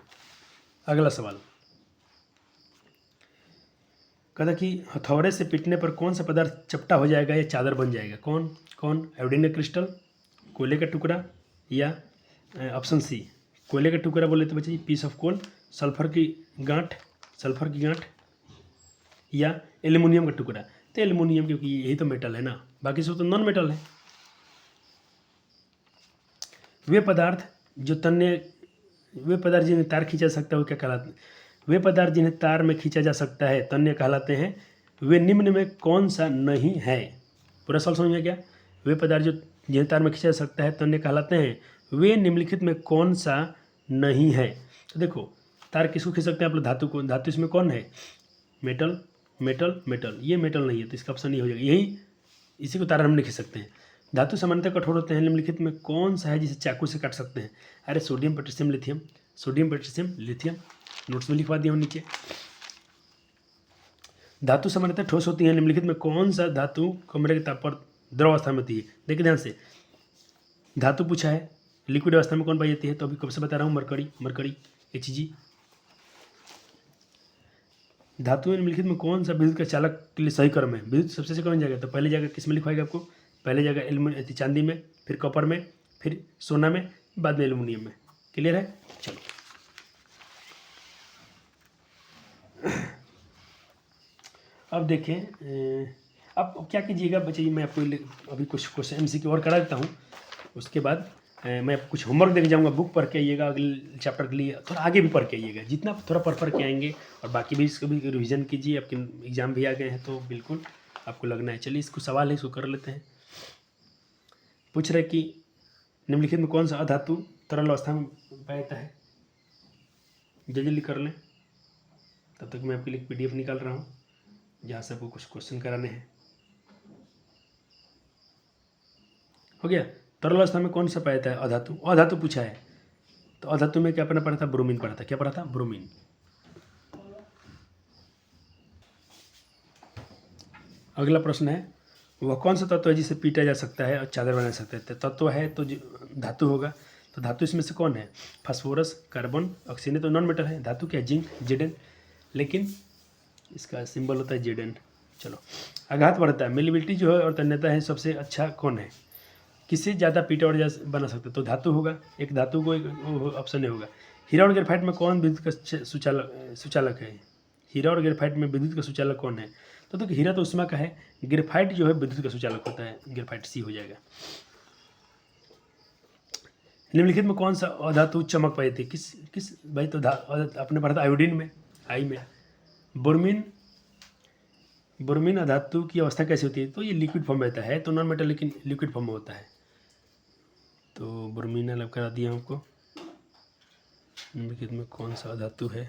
अगला सवाल, कहता कि हथौड़े से पीटने पर कौन सा पदार्थ चपटा हो जाएगा या चादर बन जाएगा, कौन आयोडीन का क्रिस्टल, कोयले का टुकड़ा, या ऑप्शन C कोयले का टुकड़ा बोले तो बच्चे पीस ऑफ कोल, सल्फर की गांठ, या एल्युमिनियम का टुकड़ा। तो एल्युमिनियम, क्योंकि यही तो मेटल है ना, बाकी सब तो नॉन मेटल है। वे पदार्थ जिन्हें तार खींचा जा सकता है वो क्या कहलाते हैं, वे पदार्थ जिन्हें तार में खींचा जा सकता है तन्य कहलाते हैं, वे निम्न में कौन सा नहीं है। पूरा सवाल समझ में क्या, वे पदार्थ जो जिन्हें तार में खींचा जा सकता है तन्य कहलाते हैं, वे निम्नलिखित में कौन सा नहीं है। तो देखो, तार किसको खींच सकते हैं आप लोग, धातु को, धातु इसमें कौन है, मेटल, ये मेटल नहीं है, तो इसका ऑप्शन नहीं हो जाएगा, यही इसी को तार हम नहीं खींच सकते हैं। धातु सामान्यतः कठोर होते हैं, निम्नलिखित में कौन सा है जिसे चाकू से काट सकते हैं। अरे सोडियम पोटेशियम लिथियम, नोट्स में लिखवा दिया हूँ नीचे। धातु सामान्यतः ठोस होती है, निम्नलिखित में कौन सा धातु कमरे के ताप पर द्रव अवस्था में होती है। देखिए ध्यान से, धातु पूछा है, लिक्विड अवस्था में कौन पाई जाती है, तो अभी कब से बता रहा हूँ, मरकरी, Hg। धातु में निम्नलिखित में कौन सा विद्युत का चालक के लिए सही क्रम है? विद्युत सबसे कौन जाएगा? तो पहले जाएगा किस में लिखवाएगा आपको? पहले जाएगा एल्यूमिनियम चांदी में, फिर कॉपर में, फिर सोना में, बाद में एल्यूमिनियम में। क्लियर है? चलो अब देखें, अब क्या कीजिएगा बच्चे, मैं आपको अभी कुछ क्वेश्चन MCQ और करा देता हूँ, उसके बाद मैं कुछ होमवर्क देके जाऊँगा। बुक पढ़ के आइएगा, अगले चैप्टर के लिए थोड़ा आगे भी पढ़ के आइएगा, जितना थोड़ा पढ़ के आएंगे। और बाकी भी इसको भी रिवीजन कीजिए, आपके एग्ज़ाम भी आ गए हैं तो बिल्कुल आपको लगना है। चलिए इसको सवाल है, इसको कर लेते हैं। पूछ रहे कि निम्नलिखित में कौन सा अधातु तरल अवस्था में पाया जाता है? जल्दी कर लें, तब तक मैं आपके लिए PDF निकाल रहा हूँ जहाँ से आपको कुछ क्वेश्चन कराने हैं। हो गया। तरल अवस्था में कौन सा पाया जाता है? अधातु। अधातु पूछा है तो अधातु में क्या पढ़ा था? ब्रोमीन पढ़ा था। क्या पढ़ा था? ब्रोमीन। अगला प्रश्न है, वह कौन सा तत्व है जिसे पीटा जा सकता है और चादर बना सकता है? तत्व है तो धातु होगा। तो धातु इसमें से कौन है? Phosphorus, carbon, oxygen. तो नॉन मेटल है। धातु क्या? जिंक, Zn, लेकिन इसका सिंबल होता है Zn। चलो, आघात बढ़ता है, मेलिबिलिटी जो है और तन्यता है, सबसे अच्छा कौन है? किससे ज़्यादा पीटा और बना सकते? तो धातु होगा। एक धातु को एक ऑप्शन होगा। हीरा और ग्रेफाइट में कौन विद्युत का सुचालक है? हीरा और ग्रेफाइट में विद्युत का सुचालक कौन है? तो देखो, हीरा तो उष्मा का है, ग्रेफाइट जो है विद्युत का सुचालक होता है। ग्रेफाइट C हो जाएगा। निम्नलिखित में कौन सा अधातु चमक पाई थी? किस भाई? तो आपने पढ़ा था आयोडीन में, आई में। ब्रोमीन अधातु की अवस्था कैसी होती है? तो ये लिक्विड फॉर्म में रहता है, तो नॉन मेटल लेकिन लिक्विड फॉर्म में होता है। तो ब्रोमीन अलग करा दिया हमको। निम्नलिखित में कौन सा धातु है?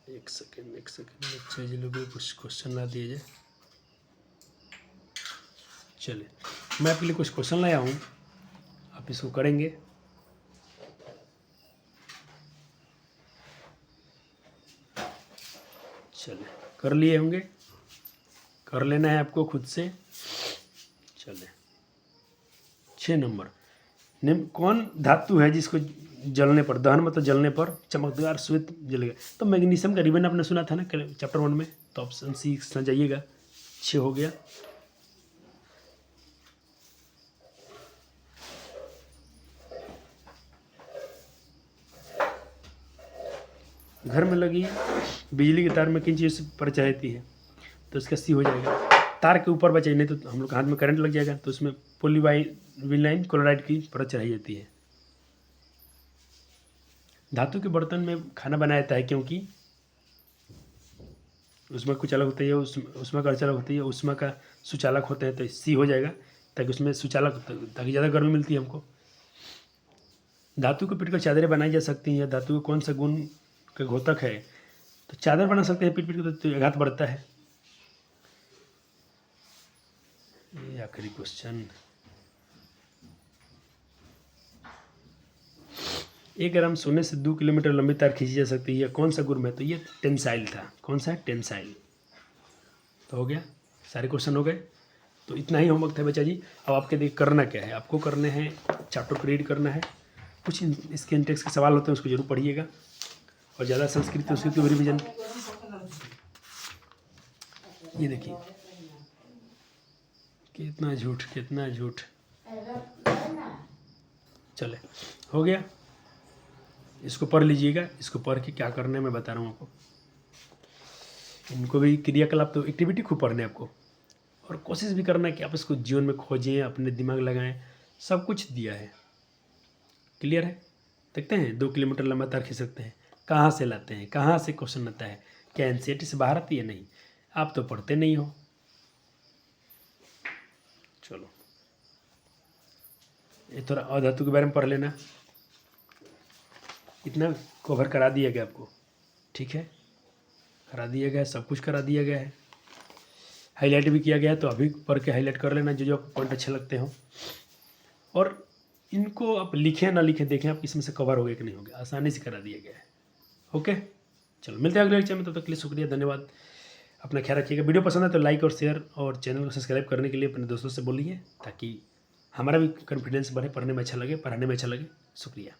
एक सेकेंड बच्चे जी लोग कुछ क्वेश्चन ला दिए जाए। चलिए, मैं आपके लिए कुछ क्वेश्चन लाया हूँ, आप इसको करेंगे। चलिए, कर लिए होंगे, कर लेना है आपको खुद से। चलिए, 6 नंबर, निम्न कौन धातु है जिसको जलने पर, दहन मतलब जलने पर चमकदार श्वेत जलेगा? तो मैग्नीशियम का रिबन आपने सुना था ना चैप्टर 1 में, तो ऑप्शन C समझ जाइएगा। 6 हो गया। घर में लगी बिजली के तार में किन चीज़ पर रहती है? तो इसका C हो जाएगा। तार के ऊपर बचाई, नहीं तो हम लोग हाथ में करंट लग जाएगा, तो उसमें पॉलीविनाइल क्लोराइड की परत चढ़ाई जाती है। धातु के बर्तन में खाना बनाया जाता है क्योंकि उसमें कुछ अलग होता है, उसमें का अलग होती है, उसमें का सुचालक होते हैं, तो C हो जाएगा, ताकि उसमें सुचालक, ताकि ज़्यादा गर्मी मिलती है हमको। धातु को पीट कर चादरें बनाई जा सकती हैं। धातु का कौन सा गुण का घोतक है? तो चादर बना सकते हैं पीट के, तो आघात बढ़ता है। ये आखिरी क्वेश्चन, 1 ग्राम सोने से 2 किलोमीटर लंबी तार खींची जा सकती है, कौन सा गुण है? तो ये टेंसाइल था। कौन सा है? टेंसाइल। तो हो गया, सारे क्वेश्चन हो गए। तो इतना ही होमवर्क था बच्चा जी। अब आपके देख करना क्या है, आपको करने हैं चैप्टर को रीड करना है, कुछ इसके इंटेक्स के सवाल होते हैं उसको जरूर पढ़िएगा, और ज़्यादा संस्कृत संस्कृत की रिविजन। ये देखिए, कितना झूठ, कितना झूठ। चले, हो गया। इसको पढ़ लीजिएगा, इसको पढ़ के क्या करना है मैं बता रहा हूँ आपको। इनको भी क्रियाकलाप, तो एक्टिविटी खूब पढ़ना है आपको, और कोशिश भी करना है कि आप इसको जीवन में खोजें, अपने दिमाग लगाएं। सब कुछ दिया है, क्लियर है? देखते हैं 2 किलोमीटर लंबा तार खींच सकते हैं, कहाँ से लाते हैं, कहाँ से क्वेश्चन आता है, क्या NCERT से बाहर आती है? नहीं, आप तो पढ़ते नहीं हो। चलो, ये थोड़ा अधातु के बारे में पढ़ लेना, इतना कवर करा दिया गया आपको, ठीक है? करा दिया गया, सब कुछ करा दिया गया है, हाईलाइट भी किया गया है, तो अभी पढ़ के हाईलाइट कर लेना जो जो पॉइंट अच्छे लगते हो, और इनको आप लिखें ना लिखें, देखें आप इसमें से कवर हो गया कि नहीं हो गया, आसानी से करा दिया गया है। ओके, चलो मिलते हैं अगले लेक्चर में, तब तक के लिए शुक्रिया, धन्यवाद, अपना ख्याल रखिएगा। वीडियो पसंद है तो लाइक और शेयर और चैनल को सब्सक्राइब करने के लिए अपने दोस्तों से बोलिए, ताकि हमारा भी कॉन्फिडेंस बढ़े, पढ़ने में अच्छा लगे, पढ़ाने में अच्छा लगे। शुक्रिया।